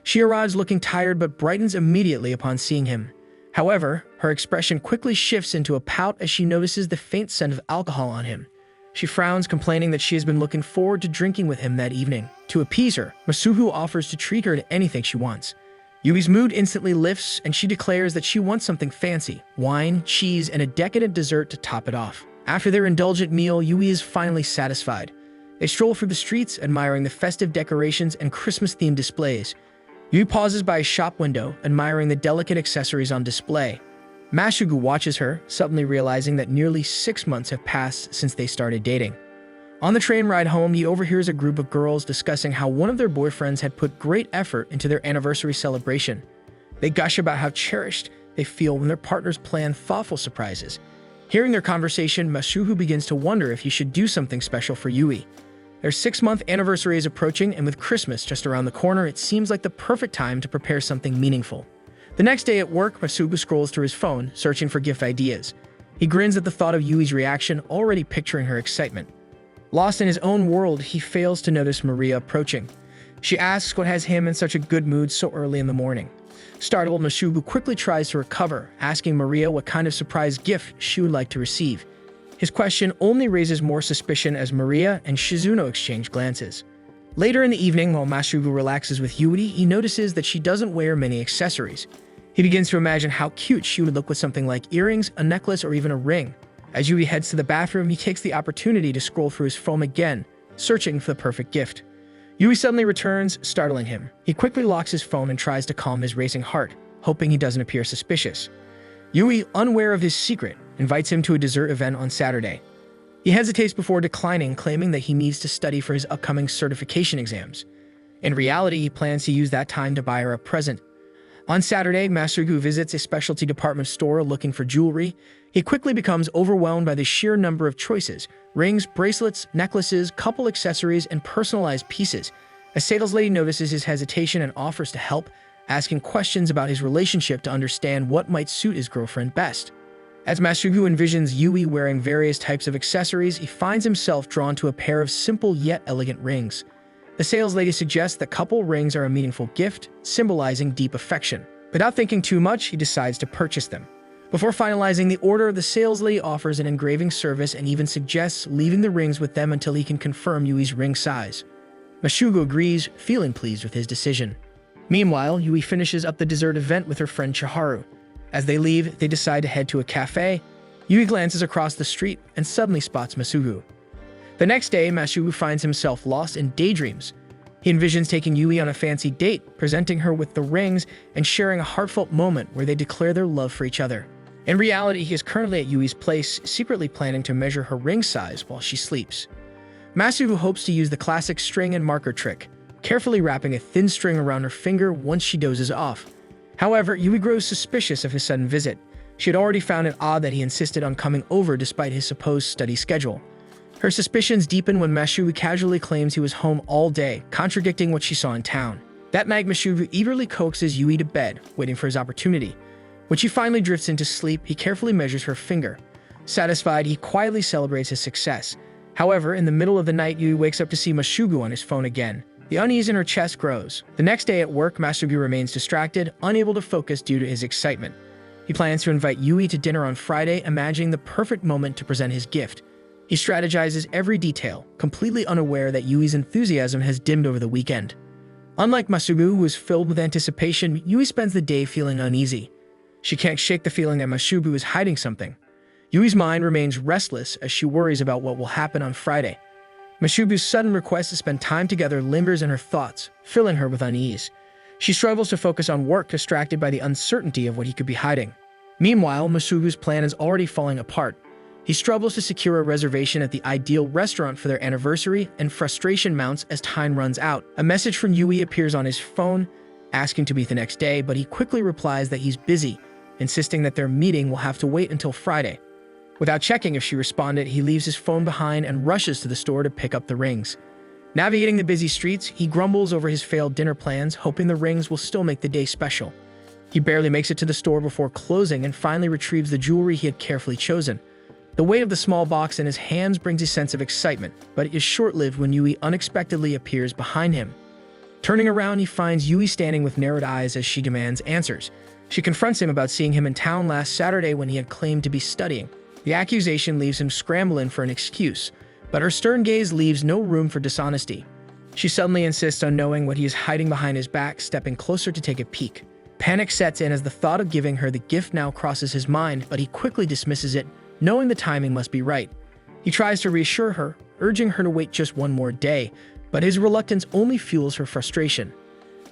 She arrives looking tired but brightens immediately upon seeing him. However, her expression quickly shifts into a pout as she notices the faint scent of alcohol on him. She frowns, complaining that she has been looking forward to drinking with him that evening. To appease her, Masubu offers to treat her to anything she wants. Yui's mood instantly lifts, and she declares that she wants something fancy: wine, cheese, and a decadent dessert to top it off. After their indulgent meal, Yui is finally satisfied. They stroll through the streets, admiring the festive decorations and Christmas-themed displays. Yui pauses by a shop window, admiring the delicate accessories on display. Masubu watches her, suddenly realizing that nearly 6 months have passed since they started dating. On the train ride home, he overhears a group of girls discussing how one of their boyfriends had put great effort into their anniversary celebration. They gush about how cherished they feel when their partners plan thoughtful surprises. Hearing their conversation, Masubu begins to wonder if he should do something special for Yui. Their 6-month anniversary is approaching, and with Christmas just around the corner, it seems like the perfect time to prepare something meaningful. The next day at work, Masugu scrolls through his phone, searching for gift ideas. He grins at the thought of Yui's reaction, already picturing her excitement. Lost in his own world, he fails to notice Maria approaching. She asks what has him in such a good mood so early in the morning. Startled, Masugu quickly tries to recover, asking Maria what kind of surprise gift she would like to receive. His question only raises more suspicion as Maria and Shizuno exchange glances. Later in the evening, while Masugu relaxes with Yui, he notices that she doesn't wear many accessories. He begins to imagine how cute she would look with something like earrings, a necklace, or even a ring. As Yui heads to the bathroom, he takes the opportunity to scroll through his phone again, searching for the perfect gift. Yui suddenly returns, startling him. He quickly locks his phone and tries to calm his racing heart, hoping he doesn't appear suspicious. Yui, unaware of his secret, invites him to a dessert event on Saturday. He hesitates before declining, claiming that he needs to study for his upcoming certification exams. In reality, he plans to use that time to buy her a present. On Saturday, Masugu visits a specialty department store looking for jewelry. He quickly becomes overwhelmed by the sheer number of choices: rings, bracelets, necklaces, couple accessories, and personalized pieces. A sales lady notices his hesitation and offers to help, asking questions about his relationship to understand what might suit his girlfriend best. As Masugu envisions Yui wearing various types of accessories, he finds himself drawn to a pair of simple yet elegant rings. The sales lady suggests that couple rings are a meaningful gift, symbolizing deep affection. Without thinking too much, he decides to purchase them. Before finalizing the order, the sales lady offers an engraving service and even suggests leaving the rings with them until he can confirm Yui's ring size. Masugu agrees, feeling pleased with his decision. Meanwhile, Yui finishes up the dessert event with her friend Chiharu. As they leave, they decide to head to a cafe. Yui glances across the street and suddenly spots Masugu. The next day, Masugu finds himself lost in daydreams. He envisions taking Yui on a fancy date, presenting her with the rings, and sharing a heartfelt moment where they declare their love for each other. In reality, he is currently at Yui's place, secretly planning to measure her ring size while she sleeps. Masugu hopes to use the classic string and marker trick, carefully wrapping a thin string around her finger once she dozes off. However, Yui grows suspicious of his sudden visit. She had already found it odd that he insisted on coming over despite his supposed study schedule. Her suspicions deepen when Masugu casually claims he was home all day, contradicting what she saw in town. That night, Masugu eagerly coaxes Yui to bed, waiting for his opportunity. When she finally drifts into sleep, he carefully measures her finger. Satisfied, he quietly celebrates his success. However, in the middle of the night, Yui wakes up to see Masugu on his phone again. The unease in her chest grows. The next day at work, Masugu remains distracted, unable to focus due to his excitement. He plans to invite Yui to dinner on Friday, imagining the perfect moment to present his gift. He strategizes every detail, completely unaware that Yui's enthusiasm has dimmed over the weekend. Unlike Masugu, who is filled with anticipation, Yui spends the day feeling uneasy. She can't shake the feeling that Masugu is hiding something. Yui's mind remains restless as she worries about what will happen on Friday. Masugu's sudden request to spend time together lingers in her thoughts, filling her with unease. She struggles to focus on work, distracted by the uncertainty of what he could be hiding. Meanwhile, Masugu's plan is already falling apart. He struggles to secure a reservation at the ideal restaurant for their anniversary, and frustration mounts as time runs out. A message from Yui appears on his phone, asking to meet the next day, but he quickly replies that he's busy, insisting that their meeting will have to wait until Friday. Without checking if she responded, he leaves his phone behind and rushes to the store to pick up the rings. Navigating the busy streets, he grumbles over his failed dinner plans, hoping the rings will still make the day special. He barely makes it to the store before closing and finally retrieves the jewelry he had carefully chosen. The weight of the small box in his hands brings a sense of excitement, but it is short-lived when Yui unexpectedly appears behind him. Turning around, he finds Yui standing with narrowed eyes as she demands answers. She confronts him about seeing him in town last Saturday when he had claimed to be studying. The accusation leaves him scrambling for an excuse, but her stern gaze leaves no room for dishonesty. She suddenly insists on knowing what he is hiding behind his back, stepping closer to take a peek. Panic sets in as the thought of giving her the gift now crosses his mind, but he quickly dismisses it, knowing the timing must be right. He tries to reassure her, urging her to wait just one more day, but his reluctance only fuels her frustration.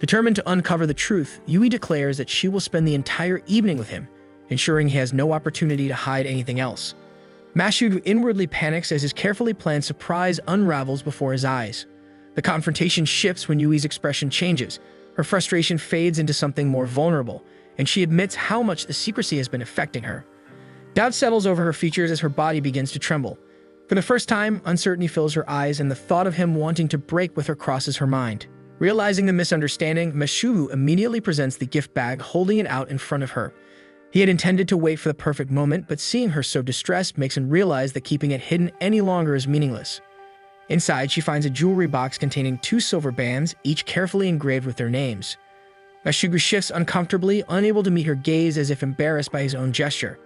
Determined to uncover the truth, Yui declares that she will spend the entire evening with him, ensuring he has no opportunity to hide anything else. Masugu inwardly panics as his carefully planned surprise unravels before his eyes. The confrontation shifts when Yui's expression changes. Her frustration fades into something more vulnerable, and she admits how much the secrecy has been affecting her. Doubt settles over her features as her body begins to tremble. For the first time, uncertainty fills her eyes and the thought of him wanting to break with her crosses her mind. Realizing the misunderstanding, Masugu immediately presents the gift bag, holding it out in front of her. He had intended to wait for the perfect moment, but seeing her so distressed makes him realize that keeping it hidden any longer is meaningless. Inside, she finds a jewelry box containing 2 silver bands, each carefully engraved with their names. Masugu shifts uncomfortably, unable to meet her gaze as if embarrassed by his own gesture.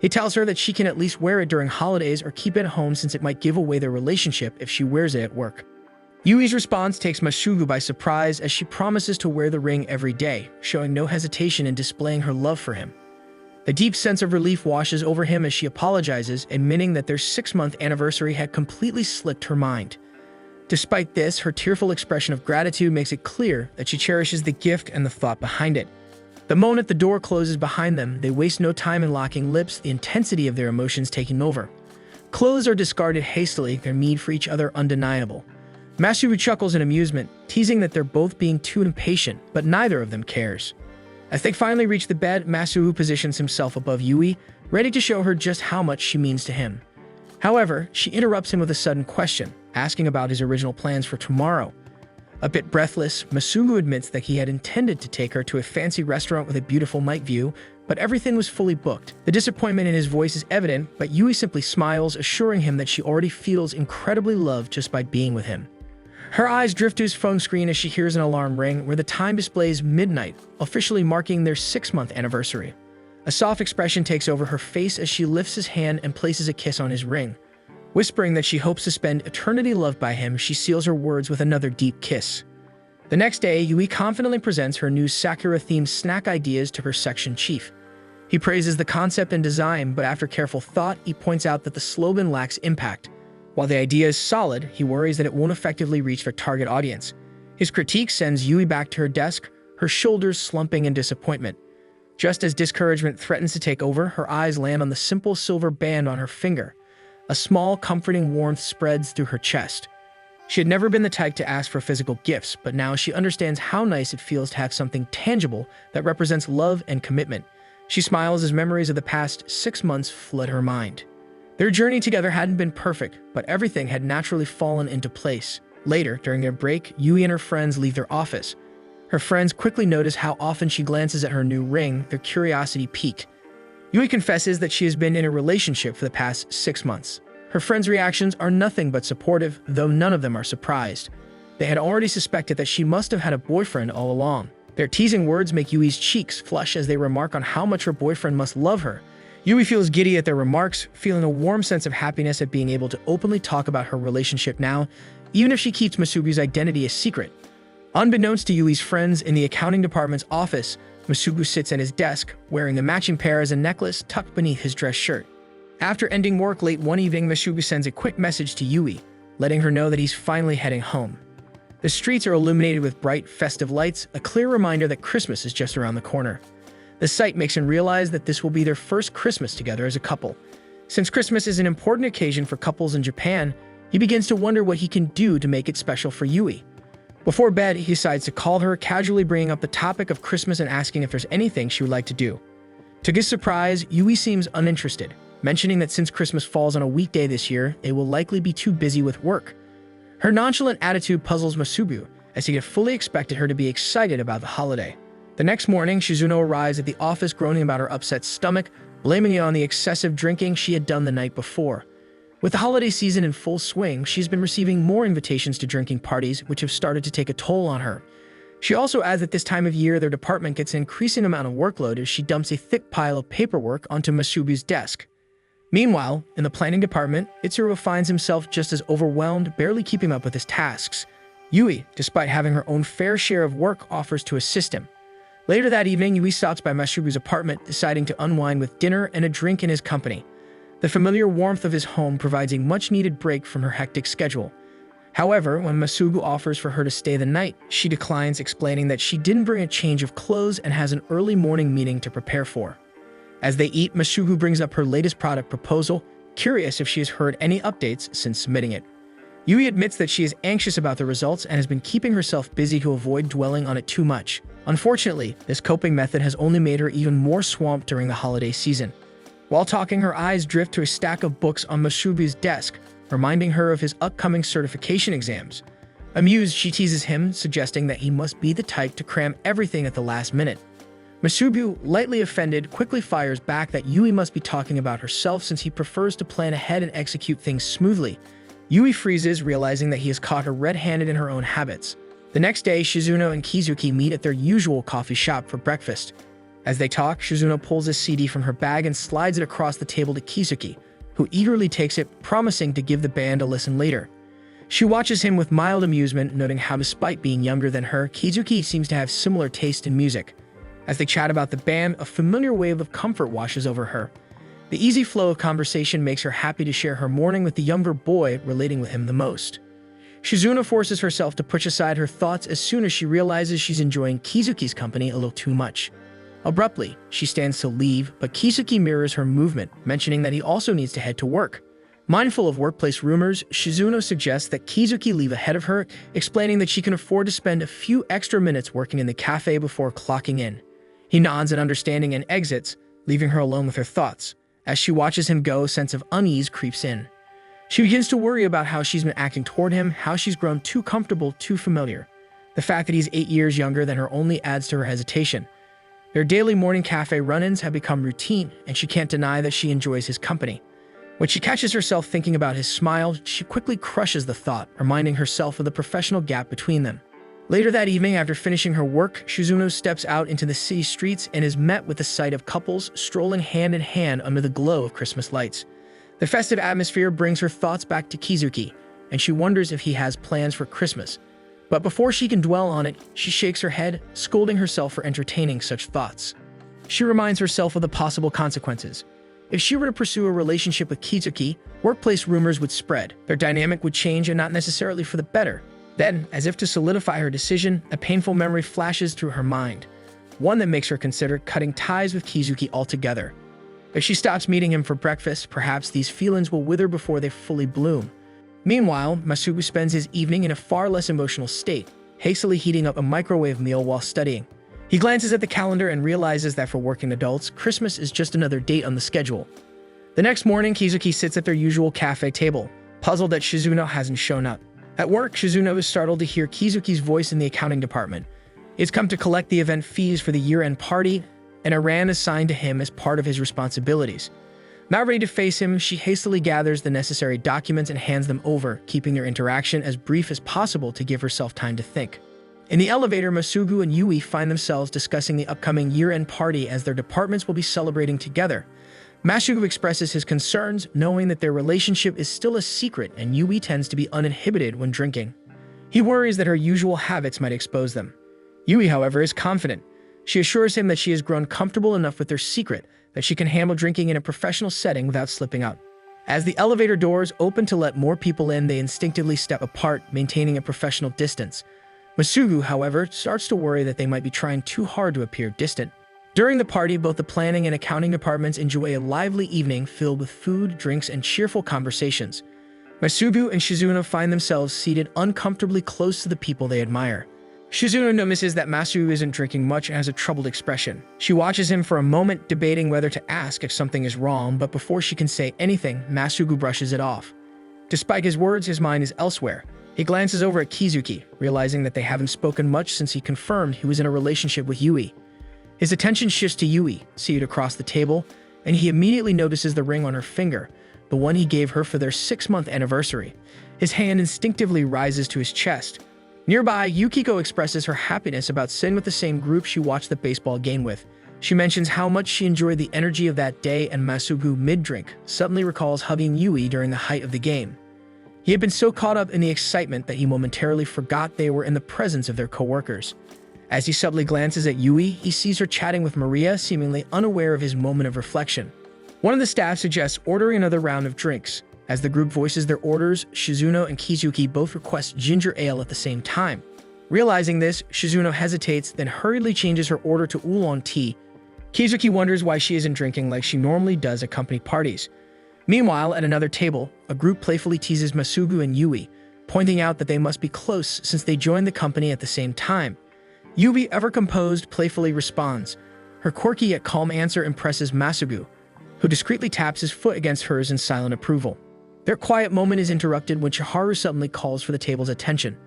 He tells her that she can at least wear it during holidays or keep it at home since it might give away their relationship if she wears it at work. Yui's response takes Masugu by surprise as she promises to wear the ring every day, showing no hesitation in displaying her love for him. A deep sense of relief washes over him as she apologizes, admitting that their 6-month anniversary had completely slipped her mind. Despite this, her tearful expression of gratitude makes it clear that she cherishes the gift and the thought behind it. The moment the door closes behind them, they waste no time in locking lips, the intensity of their emotions taking over. Clothes are discarded hastily, their need for each other undeniable. Masugu chuckles in amusement, teasing that they're both being too impatient, but neither of them cares. As they finally reach the bed, Masugu positions himself above Yui, ready to show her just how much she means to him. However, she interrupts him with a sudden question, asking about his original plans for tomorrow. A bit breathless, Masugu admits that he had intended to take her to a fancy restaurant with a beautiful night view, but everything was fully booked. The disappointment in his voice is evident, but Yui simply smiles, assuring him that she already feels incredibly loved just by being with him. Her eyes drift to his phone screen as she hears an alarm ring where the time displays midnight, officially marking their 6-month anniversary. A soft expression takes over her face as she lifts his hand and places a kiss on his ring. Whispering that she hopes to spend eternity loved by him, she seals her words with another deep kiss. The next day, Yui confidently presents her new Sakura-themed snack ideas to her section chief. He praises the concept and design, but after careful thought, he points out that the slogan lacks impact. While the idea is solid, he worries that it won't effectively reach their target audience. His critique sends Yui back to her desk, her shoulders slumping in disappointment. Just as discouragement threatens to take over, her eyes land on the simple silver band on her finger. A small, comforting warmth spreads through her chest. She had never been the type to ask for physical gifts, but now she understands how nice it feels to have something tangible that represents love and commitment. She smiles as memories of the past 6 months flood her mind. Their journey together hadn't been perfect, but everything had naturally fallen into place. Later, during their break, Yui and her friends leave their office. Her friends quickly notice how often she glances at her new ring, their curiosity piqued. Yui confesses that she has been in a relationship for the past 6 months. Her friends' reactions are nothing but supportive, though none of them are surprised. They had already suspected that she must have had a boyfriend all along. Their teasing words make Yui's cheeks flush as they remark on how much her boyfriend must love her. Yui feels giddy at their remarks, feeling a warm sense of happiness at being able to openly talk about her relationship now, even if she keeps Masugu's identity a secret. Unbeknownst to Yui's friends in the accounting department's office, Masugu sits at his desk, wearing the matching pair as a necklace tucked beneath his dress shirt. After ending work late one evening, Masugu sends a quick message to Yui, letting her know that he's finally heading home. The streets are illuminated with bright, festive lights, a clear reminder that Christmas is just around the corner. The sight makes him realize that this will be their first Christmas together as a couple. Since Christmas is an important occasion for couples in Japan, he begins to wonder what he can do to make it special for Yui. Before bed, he decides to call her, casually bringing up the topic of Christmas and asking if there's anything she would like to do. To his surprise, Yui seems uninterested, mentioning that since Christmas falls on a weekday this year, they will likely be too busy with work. Her nonchalant attitude puzzles Masugu, as he had fully expected her to be excited about the holiday. The next morning, Shizuno arrives at the office groaning about her upset stomach, blaming it on the excessive drinking she had done the night before. With the holiday season in full swing, she's been receiving more invitations to drinking parties, which have started to take a toll on her. She also adds that this time of year, their department gets an increasing amount of workload as she dumps a thick pile of paperwork onto Masugu's desk. Meanwhile, in the planning department, Itsuru finds himself just as overwhelmed, barely keeping up with his tasks. Yui, despite having her own fair share of work, offers to assist him. Later that evening, Yui stops by Masugu's apartment, deciding to unwind with dinner and a drink in his company. The familiar warmth of his home provides a much-needed break from her hectic schedule. However, when Masugu offers for her to stay the night, she declines, explaining that she didn't bring a change of clothes and has an early morning meeting to prepare for. As they eat, Masugu brings up her latest product proposal, curious if she has heard any updates since submitting it. Yui admits that she is anxious about the results and has been keeping herself busy to avoid dwelling on it too much. Unfortunately, this coping method has only made her even more swamped during the holiday season. While talking, her eyes drift to a stack of books on Masugu's desk, reminding her of his upcoming certification exams. Amused, she teases him, suggesting that he must be the type to cram everything at the last minute. Masubu, lightly offended, quickly fires back that Yui must be talking about herself since he prefers to plan ahead and execute things smoothly. Yui freezes, realizing that he has caught her red-handed in her own habits. The next day, Shizuno and Kizuki meet at their usual coffee shop for breakfast. As they talk, Shizuno pulls a CD from her bag and slides it across the table to Kizuki, who eagerly takes it, promising to give the band a listen later. She watches him with mild amusement, noting how despite being younger than her, Kizuki seems to have similar taste in music. As they chat about the band, a familiar wave of comfort washes over her. The easy flow of conversation makes her happy to share her morning with the younger boy, relating with him the most. Shizuno forces herself to push aside her thoughts as soon as she realizes she's enjoying Kizuki's company a little too much. Abruptly, she stands to leave, but Kizuki mirrors her movement, mentioning that he also needs to head to work. Mindful of workplace rumors, Shizuno suggests that Kizuki leave ahead of her, explaining that she can afford to spend a few extra minutes working in the cafe before clocking in. He nods in understanding and exits, leaving her alone with her thoughts. As she watches him go, a sense of unease creeps in. She begins to worry about how she's been acting toward him, how she's grown too comfortable, too familiar. The fact that he's 8 years younger than her only adds to her hesitation. Their daily morning cafe run-ins have become routine, and she can't deny that she enjoys his company. When she catches herself thinking about his smile, she quickly crushes the thought, reminding herself of the professional gap between them. Later that evening, after finishing her work, Shizuno steps out into the city streets and is met with the sight of couples strolling hand in hand under the glow of Christmas lights. The festive atmosphere brings her thoughts back to Kizuki, and she wonders if he has plans for Christmas. But before she can dwell on it, she shakes her head, scolding herself for entertaining such thoughts. She reminds herself of the possible consequences. If she were to pursue a relationship with Kizuki, workplace rumors would spread. Their dynamic would change, and not necessarily for the better. Then, as if to solidify her decision, a painful memory flashes through her mind, one that makes her consider cutting ties with Kizuki altogether. If she stops meeting him for breakfast, perhaps these feelings will wither before they fully bloom. Meanwhile, Masubu spends his evening in a far less emotional state, hastily heating up a microwave meal while studying. He glances at the calendar and realizes that for working adults, Christmas is just another date on the schedule. The next morning, Kizuki sits at their usual cafe table, puzzled that Shizuno hasn't shown up. At work, Shizuno is startled to hear Kizuki's voice in the accounting department. It's come to collect the event fees for the year-end party, and a ran assigned to him as part of his responsibilities. Not ready to face him, she hastily gathers the necessary documents and hands them over, keeping their interaction as brief as possible to give herself time to think. In the elevator, Masubu and Yui find themselves discussing the upcoming year-end party as their departments will be celebrating together. Masubu expresses his concerns, knowing that their relationship is still a secret and Yui tends to be uninhibited when drinking. He worries that her usual habits might expose them. Yui, however, is confident. She assures him that she has grown comfortable enough with their secret that she can handle drinking in a professional setting without slipping up. As the elevator doors open to let more people in, they instinctively step apart, maintaining a professional distance. Masubu, however, starts to worry that they might be trying too hard to appear distant. During the party, both the planning and accounting departments enjoy a lively evening filled with food, drinks, and cheerful conversations. Masubu and Shizuno find themselves seated uncomfortably close to the people they admire. Shizuno notices that Masubu isn't drinking much and has a troubled expression. She watches him for a moment, debating whether to ask if something is wrong, but before she can say anything, Masubu brushes it off. Despite his words, his mind is elsewhere. He glances over at Kizuki, realizing that they haven't spoken much since he confirmed he was in a relationship with Yui. His attention shifts to Yui, seated across the table, and he immediately notices the ring on her finger, the one he gave her for their 6-month anniversary. His hand instinctively rises to his chest. Nearby, Yukiko expresses her happiness about sitting with the same group she watched the baseball game with. She mentions how much she enjoyed the energy of that day, and Masubu, mid-drink, suddenly recalls hugging Yui during the height of the game. He had been so caught up in the excitement that he momentarily forgot they were in the presence of their coworkers. As he subtly glances at Yui, he sees her chatting with Maria, seemingly unaware of his moment of reflection. One of the staff suggests ordering another round of drinks. As the group voices their orders, Shizuno and Kizuki both request ginger ale at the same time. Realizing this, Shizuno hesitates, then hurriedly changes her order to oolong tea. Kizuki wonders why she isn't drinking like she normally does at company parties. Meanwhile, at another table, a group playfully teases Masubu and Yui, pointing out that they must be close since they joined the company at the same time. Yui, ever composed, playfully responds. Her quirky yet calm answer impresses Masubu, who discreetly taps his foot against hers in silent approval. Their quiet moment is interrupted when Chiharu suddenly calls for the table's attention.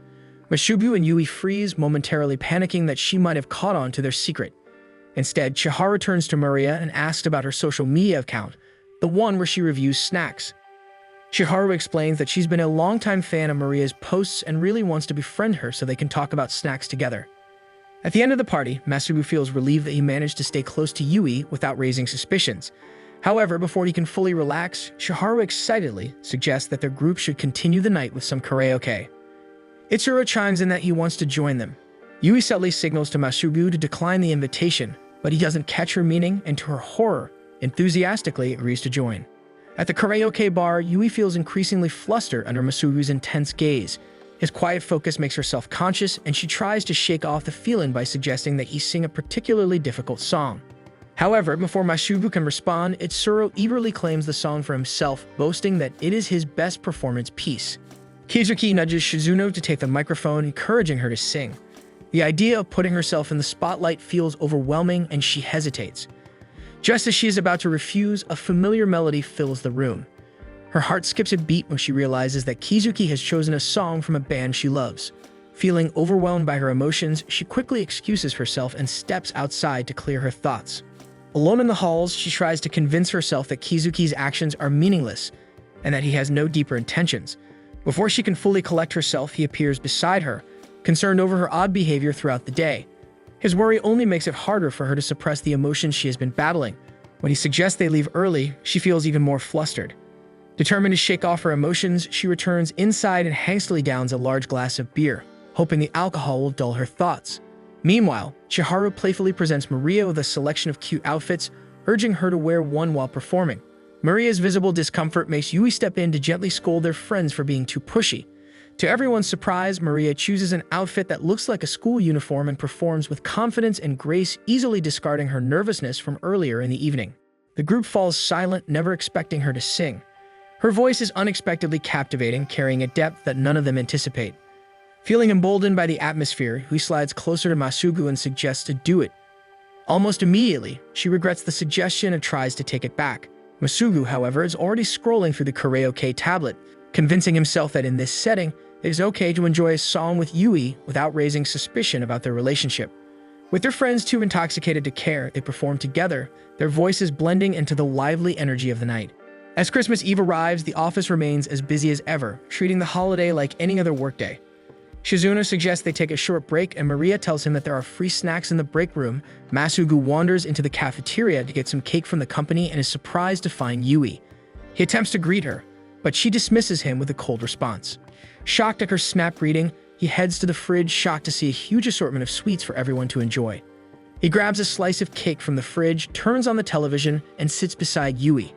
Masubu and Yui freeze, momentarily panicking that she might have caught on to their secret. Instead, Chiharu turns to Maria and asks about her social media account, the one where she reviews snacks. Chiharu explains that she's been a longtime fan of Maria's posts and really wants to befriend her so they can talk about snacks together. At the end of the party, Masubu feels relieved that he managed to stay close to Yui without raising suspicions. However, before he can fully relax, Chiharu excitedly suggests that their group should continue the night with some karaoke. Itsuro chimes in that he wants to join them. Yui subtly signals to Masubu to decline the invitation, but he doesn't catch her meaning and, to her horror, enthusiastically agrees to join. At the karaoke bar, Yui feels increasingly flustered under Masubu's intense gaze. His quiet focus makes her self-conscious, and she tries to shake off the feeling by suggesting that he sing a particularly difficult song. However, before Masubu can respond, Itsuro eagerly claims the song for himself, boasting that it is his best performance piece. Kizuki nudges Shizuno to take the microphone, encouraging her to sing. The idea of putting herself in the spotlight feels overwhelming, and she hesitates. Just as she is about to refuse, a familiar melody fills the room. Her heart skips a beat when she realizes that Kizuki has chosen a song from a band she loves. Feeling overwhelmed by her emotions, she quickly excuses herself and steps outside to clear her thoughts. Alone in the halls, she tries to convince herself that Kizuki's actions are meaningless and that he has no deeper intentions. Before she can fully collect herself, he appears beside her, concerned over her odd behavior throughout the day. His worry only makes it harder for her to suppress the emotions she has been battling. When he suggests they leave early, she feels even more flustered. Determined to shake off her emotions, she returns inside and hastily downs a large glass of beer, hoping the alcohol will dull her thoughts. Meanwhile, Chiharu playfully presents Maria with a selection of cute outfits, urging her to wear one while performing. Maria's visible discomfort makes Yui step in to gently scold their friends for being too pushy. To everyone's surprise, Maria chooses an outfit that looks like a school uniform and performs with confidence and grace, easily discarding her nervousness from earlier in the evening. The group falls silent, never expecting her to sing. Her voice is unexpectedly captivating, carrying a depth that none of them anticipate. Feeling emboldened by the atmosphere, Yui slides closer to Masubu and suggests to do it. Almost immediately, she regrets the suggestion and tries to take it back. Masubu, however, is already scrolling through the karaoke tablet, convincing himself that in this setting, it is okay to enjoy a song with Yui without raising suspicion about their relationship. With their friends too intoxicated to care, they perform together, their voices blending into the lively energy of the night. As Christmas Eve arrives, the office remains as busy as ever, treating the holiday like any other workday. Shizuno suggests they take a short break, and Maria tells him that there are free snacks in the break room. Masugu wanders into the cafeteria to get some cake from the company and is surprised to find Yui. He attempts to greet her, but she dismisses him with a cold response. Shocked at her snap greeting, he heads to the fridge, shocked to see a huge assortment of sweets for everyone to enjoy. He grabs a slice of cake from the fridge, turns on the television, and sits beside Yui.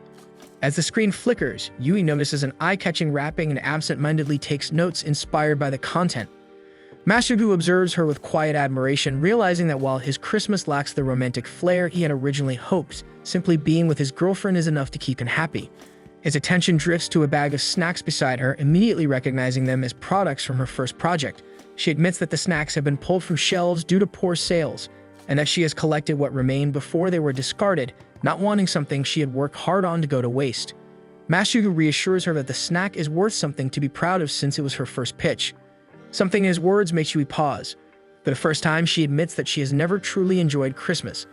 As the screen flickers, Yui notices an eye-catching wrapping and absent-mindedly takes notes inspired by the content. Masugu observes her with quiet admiration, realizing that while his Christmas lacks the romantic flair he had originally hoped, simply being with his girlfriend is enough to keep him happy. His attention drifts to a bag of snacks beside her, immediately recognizing them as products from her first project. She admits that the snacks have been pulled from shelves due to poor sales, and that she has collected what remained before they were discarded, not wanting something she had worked hard on to go to waste. Masugu reassures her that the snack is worth something to be proud of since it was her first pitch. Something in his words makes Yui pause. For the first time, she admits that she has never truly enjoyed Christmas.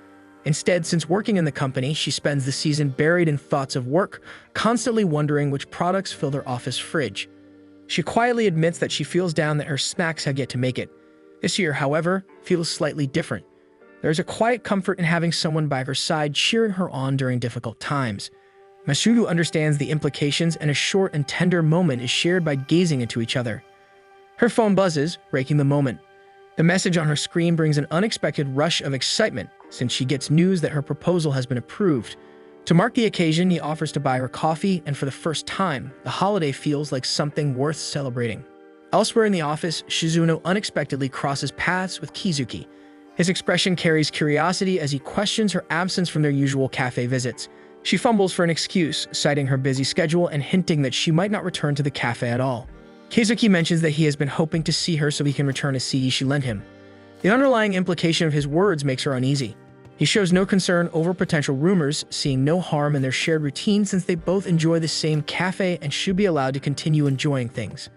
Instead, since working in the company, she spends the season buried in thoughts of work, constantly wondering which products fill their office fridge. She quietly admits that she feels down that her snacks have yet to make it. This year, however, feels slightly different. There is a quiet comfort in having someone by her side cheering her on during difficult times. Masugu understands the implications, and a short and tender moment is shared by gazing into each other. Her phone buzzes, breaking the moment. The message on her screen brings an unexpected rush of excitement since she gets news that her proposal has been approved. To mark the occasion, he offers to buy her coffee, and for the first time, the holiday feels like something worth celebrating. Elsewhere in the office, Shizuno unexpectedly crosses paths with Kizuki. His expression carries curiosity as he questions her absence from their usual cafe visits. She fumbles for an excuse, citing her busy schedule and hinting that she might not return to the cafe at all. Kizuki mentions that he has been hoping to see her so he can return a CD she lent him. The underlying implication of his words makes her uneasy. He shows no concern over potential rumors, seeing no harm in their shared routine since they both enjoy the same cafe and should be allowed to continue enjoying things.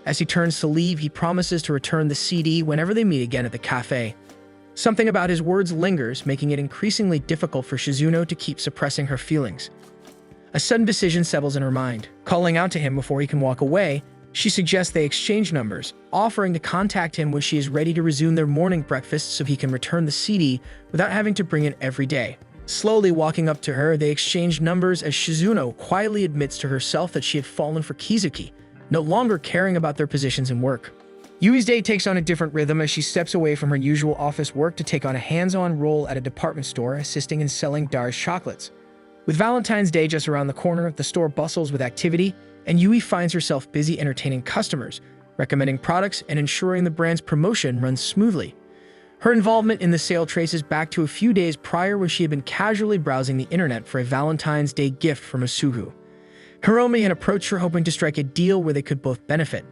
As he turns to leave, he promises to return the CD whenever they meet again at the cafe. Something about his words lingers, making it increasingly difficult for Shizuno to keep suppressing her feelings. A sudden decision settles in her mind. Calling out to him before he can walk away, she suggests they exchange numbers, offering to contact him when she is ready to resume their morning breakfast so he can return the CD without having to bring it every day. Slowly walking up to her, they exchange numbers as Shizuno quietly admits to herself that she had fallen for Kizuki, no longer caring about their positions in work. Yui's day takes on a different rhythm as she steps away from her usual office work to take on a hands-on role at a department store assisting in selling Dar's chocolates. With Valentine's Day just around the corner, the store bustles with activity, and Yui finds herself busy entertaining customers, recommending products, and ensuring the brand's promotion runs smoothly. Her involvement in the sale traces back to a few days prior when she had been casually browsing the internet for a Valentine's Day gift for Masugu. Hiromi had approached her hoping to strike a deal where they could both benefit.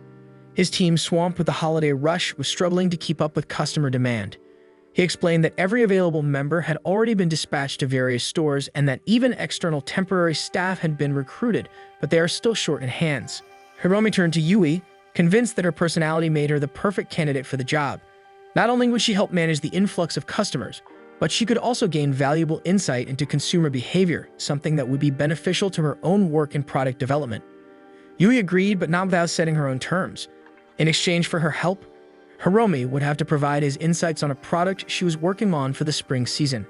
His team, swamped with the holiday rush, was struggling to keep up with customer demand. He explained that every available member had already been dispatched to various stores and that even external temporary staff had been recruited, but they are still short in hands. Hiromi turned to Yui, convinced that her personality made her the perfect candidate for the job. Not only would she help manage the influx of customers, but she could also gain valuable insight into consumer behavior, something that would be beneficial to her own work in product development. Yui agreed, but not without setting her own terms. In exchange for her help, Hiromi would have to provide his insights on a product she was working on for the spring season.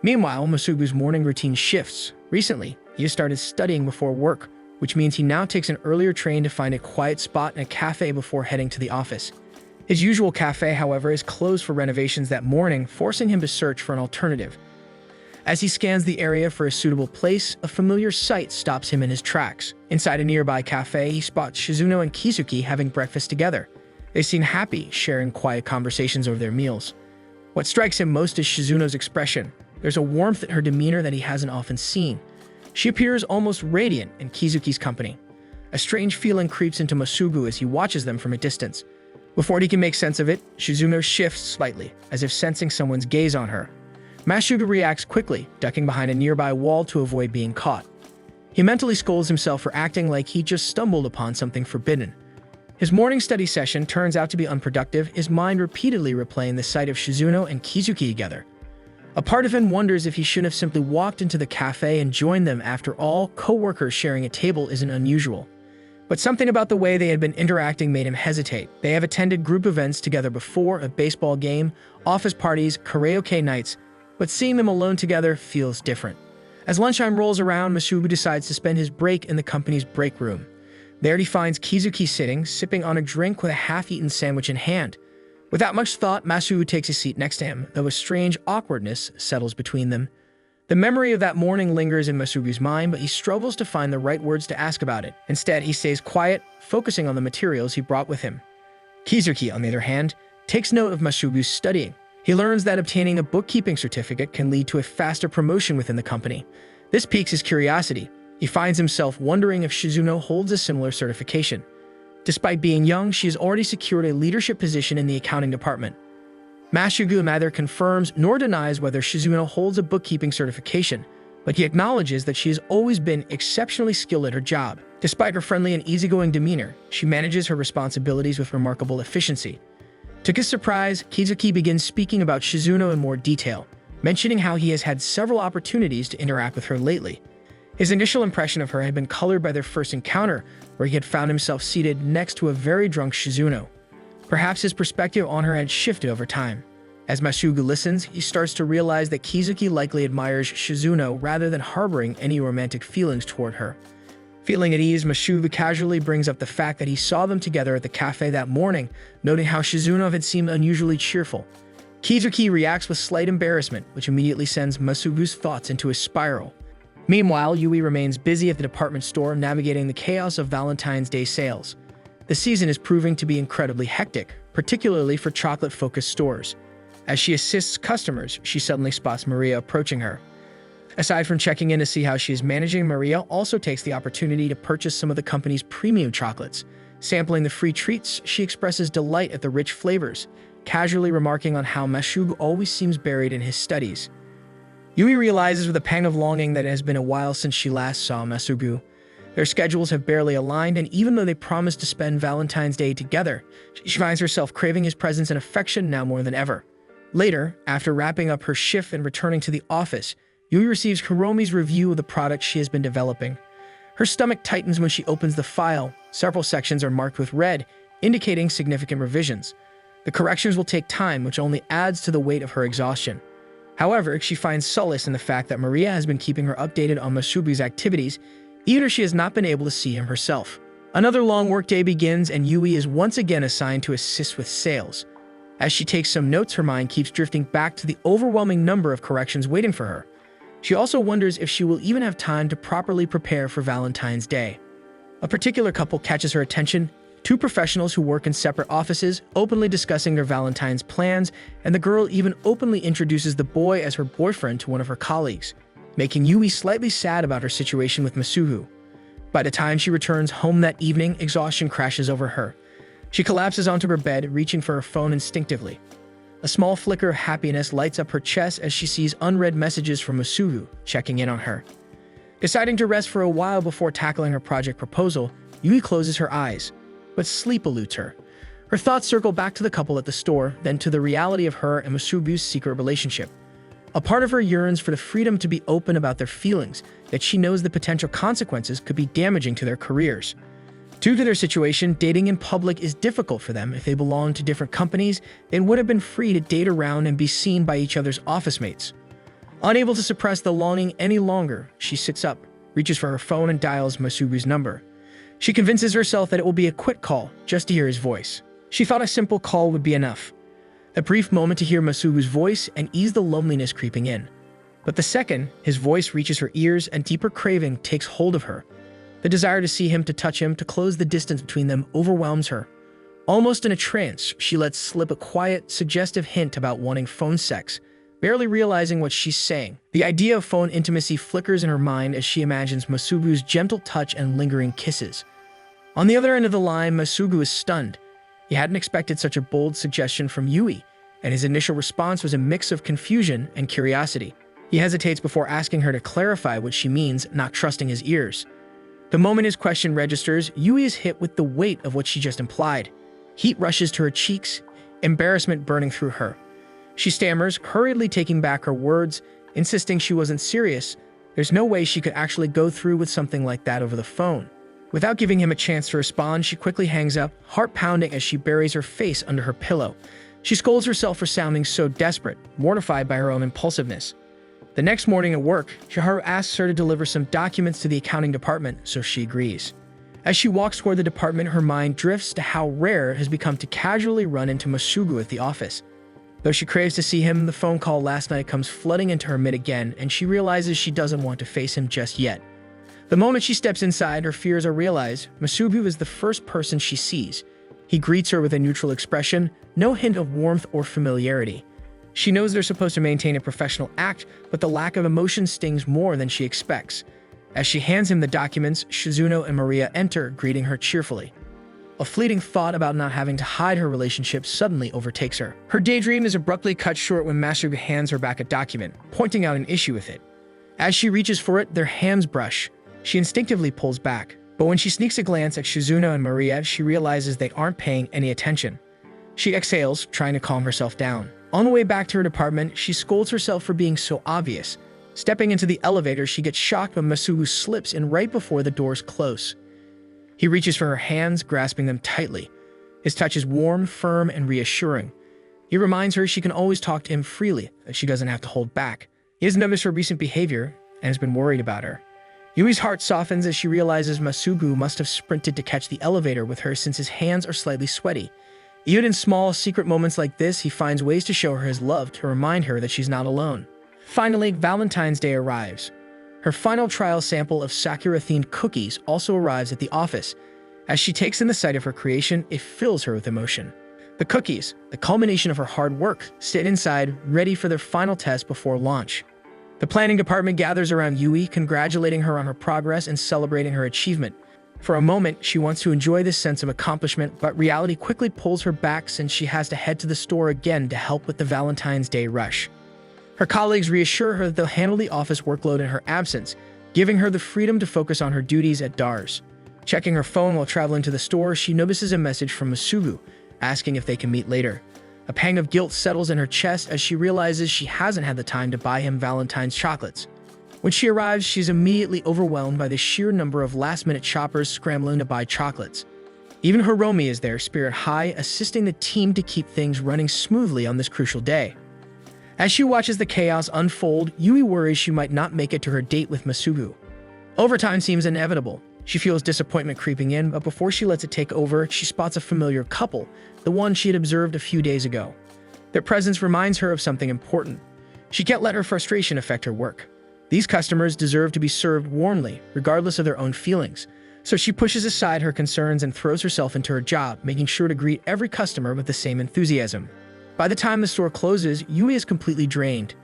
Meanwhile, Masugu's morning routine shifts. Recently, he has started studying before work, which means he now takes an earlier train to find a quiet spot in a cafe before heading to the office. His usual cafe, however, is closed for renovations that morning, forcing him to search for an alternative. As he scans the area for a suitable place, a familiar sight stops him in his tracks. Inside a nearby cafe, he spots Shizuno and Kizuki having breakfast together. They seem happy, sharing quiet conversations over their meals. What strikes him most is Shizuno's expression. There's a warmth in her demeanor that he hasn't often seen. She appears almost radiant in Kizuki's company. A strange feeling creeps into Masugu as he watches them from a distance. Before he can make sense of it, Shizuno shifts slightly, as if sensing someone's gaze on her. Masugu reacts quickly, ducking behind a nearby wall to avoid being caught. He mentally scolds himself for acting like he just stumbled upon something forbidden. His morning study session turns out to be unproductive, his mind repeatedly replaying the sight of Shizuno and Kizuki together. A part of him wonders if he shouldn't have simply walked into the cafe and joined them. After all, co-workers sharing a table isn't unusual. But something about the way they had been interacting made him hesitate. They have attended group events together before, a baseball game, office parties, karaoke nights, but seeing them alone together feels different. As lunchtime rolls around, Masugu decides to spend his break in the company's break room. There he finds Kizuki sitting, sipping on a drink with a half-eaten sandwich in hand. Without much thought, Masugu takes a seat next to him, though a strange awkwardness settles between them. The memory of that morning lingers in Masugu's mind, but he struggles to find the right words to ask about it. Instead, he stays quiet, focusing on the materials he brought with him. Kizuki, on the other hand, takes note of Masugu's studying. He learns that obtaining a bookkeeping certificate can lead to a faster promotion within the company. This piques his curiosity. He finds himself wondering if Shizuno holds a similar certification. Despite being young, she has already secured a leadership position in the accounting department. Masugu neither confirms nor denies whether Shizuno holds a bookkeeping certification, but he acknowledges that she has always been exceptionally skilled at her job. Despite her friendly and easygoing demeanor, she manages her responsibilities with remarkable efficiency. To his surprise, Kizuki begins speaking about Shizuno in more detail, mentioning how he has had several opportunities to interact with her lately. His initial impression of her had been colored by their first encounter, where he had found himself seated next to a very drunk Shizuno. Perhaps his perspective on her had shifted over time. As Masugu listens, he starts to realize that Kizuki likely admires Shizuno rather than harboring any romantic feelings toward her. Feeling at ease, Masugu casually brings up the fact that he saw them together at the cafe that morning, noting how Shizuno had seemed unusually cheerful. Kizuki reacts with slight embarrassment, which immediately sends Masugu's thoughts into a spiral. Meanwhile, Yui remains busy at the department store navigating the chaos of Valentine's Day sales. The season is proving to be incredibly hectic, particularly for chocolate-focused stores. As she assists customers, she suddenly spots Maria approaching her. Aside from checking in to see how she is managing, Maria also takes the opportunity to purchase some of the company's premium chocolates. Sampling the free treats, she expresses delight at the rich flavors, casually remarking on how Masugu always seems buried in his studies. Yui realizes with a pang of longing that it has been a while since she last saw Masubu. Their schedules have barely aligned, and even though they promised to spend Valentine's Day together, she finds herself craving his presence and affection now more than ever. Later, after wrapping up her shift and returning to the office, Yui receives Hiromi's review of the product she has been developing. Her stomach tightens when she opens the file. Several sections are marked with red, indicating significant revisions. The corrections will take time, which only adds to the weight of her exhaustion. However, she finds solace in the fact that Maria has been keeping her updated on Masubu's activities, even if she has not been able to see him herself. Another long workday begins, and Yui is once again assigned to assist with sales. As she takes some notes, her mind keeps drifting back to the overwhelming number of corrections waiting for her. She also wonders if she will even have time to properly prepare for Valentine's Day. A particular couple catches her attention, two professionals who work in separate offices, openly discussing their Valentine's plans, and the girl even openly introduces the boy as her boyfriend to one of her colleagues, making Yui slightly sad about her situation with Masubu. By the time she returns home that evening, exhaustion crashes over her. She collapses onto her bed, reaching for her phone instinctively. A small flicker of happiness lights up her chest as she sees unread messages from Masubu checking in on her. Deciding to rest for a while before tackling her project proposal, Yui closes her eyes, but sleep eludes her. Her thoughts circle back to the couple at the store, then to the reality of her and Masubu's secret relationship. A part of her yearns for the freedom to be open about their feelings, that she knows the potential consequences could be damaging to their careers. Due to their situation, dating in public is difficult for them. If they belonged to different companies, they would have been free to date around and be seen by each other's office mates. Unable to suppress the longing any longer, she sits up, reaches for her phone and dials Masubu's number. She convinces herself that it will be a quick call, just to hear his voice. She thought a simple call would be enough. A brief moment to hear Masubu's voice and ease the loneliness creeping in. But the second his voice reaches her ears, and deeper craving takes hold of her. The desire to see him, to touch him, to close the distance between them overwhelms her. Almost in a trance, she lets slip a quiet, suggestive hint about wanting phone sex, barely realizing what she's saying. The idea of phone intimacy flickers in her mind as she imagines Masubu's gentle touch and lingering kisses. On the other end of the line, Masubu is stunned. He hadn't expected such a bold suggestion from Yui, and his initial response was a mix of confusion and curiosity. He hesitates before asking her to clarify what she means, not trusting his ears. The moment his question registers, Yui is hit with the weight of what she just implied. Heat rushes to her cheeks, embarrassment burning through her. She stammers, hurriedly taking back her words, insisting she wasn't serious. There's no way she could actually go through with something like that over the phone. Without giving him a chance to respond, she quickly hangs up, heart pounding as she buries her face under her pillow. She scolds herself for sounding so desperate, mortified by her own impulsiveness. The next morning at work, Shiharu asks her to deliver some documents to the accounting department, so she agrees. As she walks toward the department, her mind drifts to how rare it has become to casually run into Masubu at the office. Though she craves to see him, the phone call last night comes flooding into her mid again, and she realizes she doesn't want to face him just yet. The moment she steps inside, her fears are realized. Masubu is the first person she sees. He greets her with a neutral expression, no hint of warmth or familiarity. She knows they're supposed to maintain a professional act, but the lack of emotion stings more than she expects. As she hands him the documents, Shizuno and Maria enter, greeting her cheerfully. A fleeting thought about not having to hide her relationship suddenly overtakes her. Her daydream is abruptly cut short when Masubu hands her back a document, pointing out an issue with it. As she reaches for it, their hands brush. She instinctively pulls back, but when she sneaks a glance at Shizuno and Maria, she realizes they aren't paying any attention. She exhales, trying to calm herself down. On the way back to her department, she scolds herself for being so obvious. Stepping into the elevator, she gets shocked when Masubu slips in right before the doors close. He reaches for her hands, grasping them tightly. His touch is warm, firm, and reassuring. He reminds her she can always talk to him freely, that she doesn't have to hold back. He has noticed her recent behavior and has been worried about her. Yui's heart softens as she realizes Masubu must have sprinted to catch the elevator with her since his hands are slightly sweaty. Even in small, secret moments like this, he finds ways to show her his love, to remind her that she's not alone. Finally, Valentine's Day arrives. Her final trial sample of Sakura-themed cookies also arrives at the office. As she takes in the sight of her creation, it fills her with emotion. The cookies, the culmination of her hard work, sit inside, ready for their final test before launch. The planning department gathers around Yui, congratulating her on her progress and celebrating her achievement. For a moment, she wants to enjoy this sense of accomplishment, but reality quickly pulls her back since she has to head to the store again to help with the Valentine's Day rush. Her colleagues reassure her that they'll handle the office workload in her absence, giving her the freedom to focus on her duties at DARS. Checking her phone while traveling to the store, she notices a message from Masugu, asking if they can meet later. A pang of guilt settles in her chest as she realizes she hasn't had the time to buy him Valentine's chocolates. When she arrives, she's immediately overwhelmed by the sheer number of last-minute shoppers scrambling to buy chocolates. Even Hiromi is there, spirit high, assisting the team to keep things running smoothly on this crucial day. As she watches the chaos unfold, Yui worries she might not make it to her date with Masugu. Overtime seems inevitable. She feels disappointment creeping in, but before she lets it take over, she spots a familiar couple, the one she had observed a few days ago. Their presence reminds her of something important. She can't let her frustration affect her work. These customers deserve to be served warmly, regardless of their own feelings. So she pushes aside her concerns and throws herself into her job, making sure to greet every customer with the same enthusiasm. By the time the store closes, Yui is completely drained.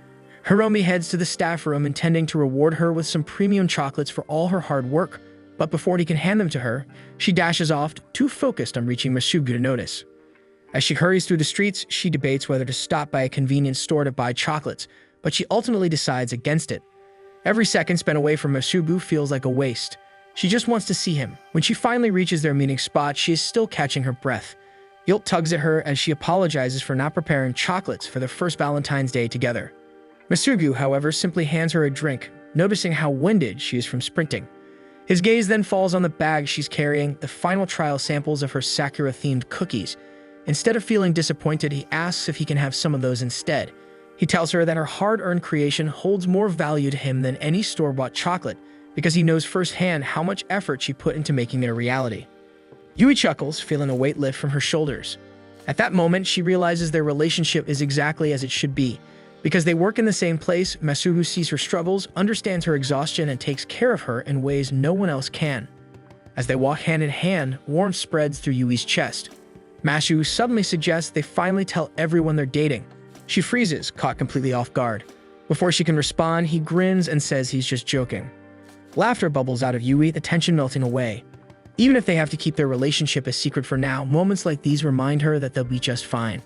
Hiromi heads to the staff room, intending to reward her with some premium chocolates for all her hard work, but before he can hand them to her, she dashes off, too focused on reaching Masugu to notice. As she hurries through the streets, she debates whether to stop by a convenience store to buy chocolates, but she ultimately decides against it. Every second spent away from Masugu feels like a waste. She just wants to see him. When she finally reaches their meeting spot, she is still catching her breath. Guilt tugs at her as she apologizes for not preparing chocolates for their first Valentine's Day together. Masugu, however, simply hands her a drink, noticing how winded she is from sprinting. His gaze then falls on the bag she's carrying, the final trial samples of her Sakura-themed cookies. Instead of feeling disappointed, he asks if he can have some of those instead. He tells her that her hard-earned creation holds more value to him than any store-bought chocolate, because he knows firsthand how much effort she put into making it a reality. Yui chuckles, feeling a weight lift from her shoulders. At that moment, she realizes their relationship is exactly as it should be. Because they work in the same place, Masugu sees her struggles, understands her exhaustion, and takes care of her in ways no one else can. As they walk hand in hand, warmth spreads through Yui's chest. Masugu suddenly suggests they finally tell everyone they're dating. She freezes, caught completely off guard. Before she can respond, he grins and says he's just joking. Laughter bubbles out of Yui, the tension melting away. Even if they have to keep their relationship a secret for now, moments like these remind her that they'll be just fine.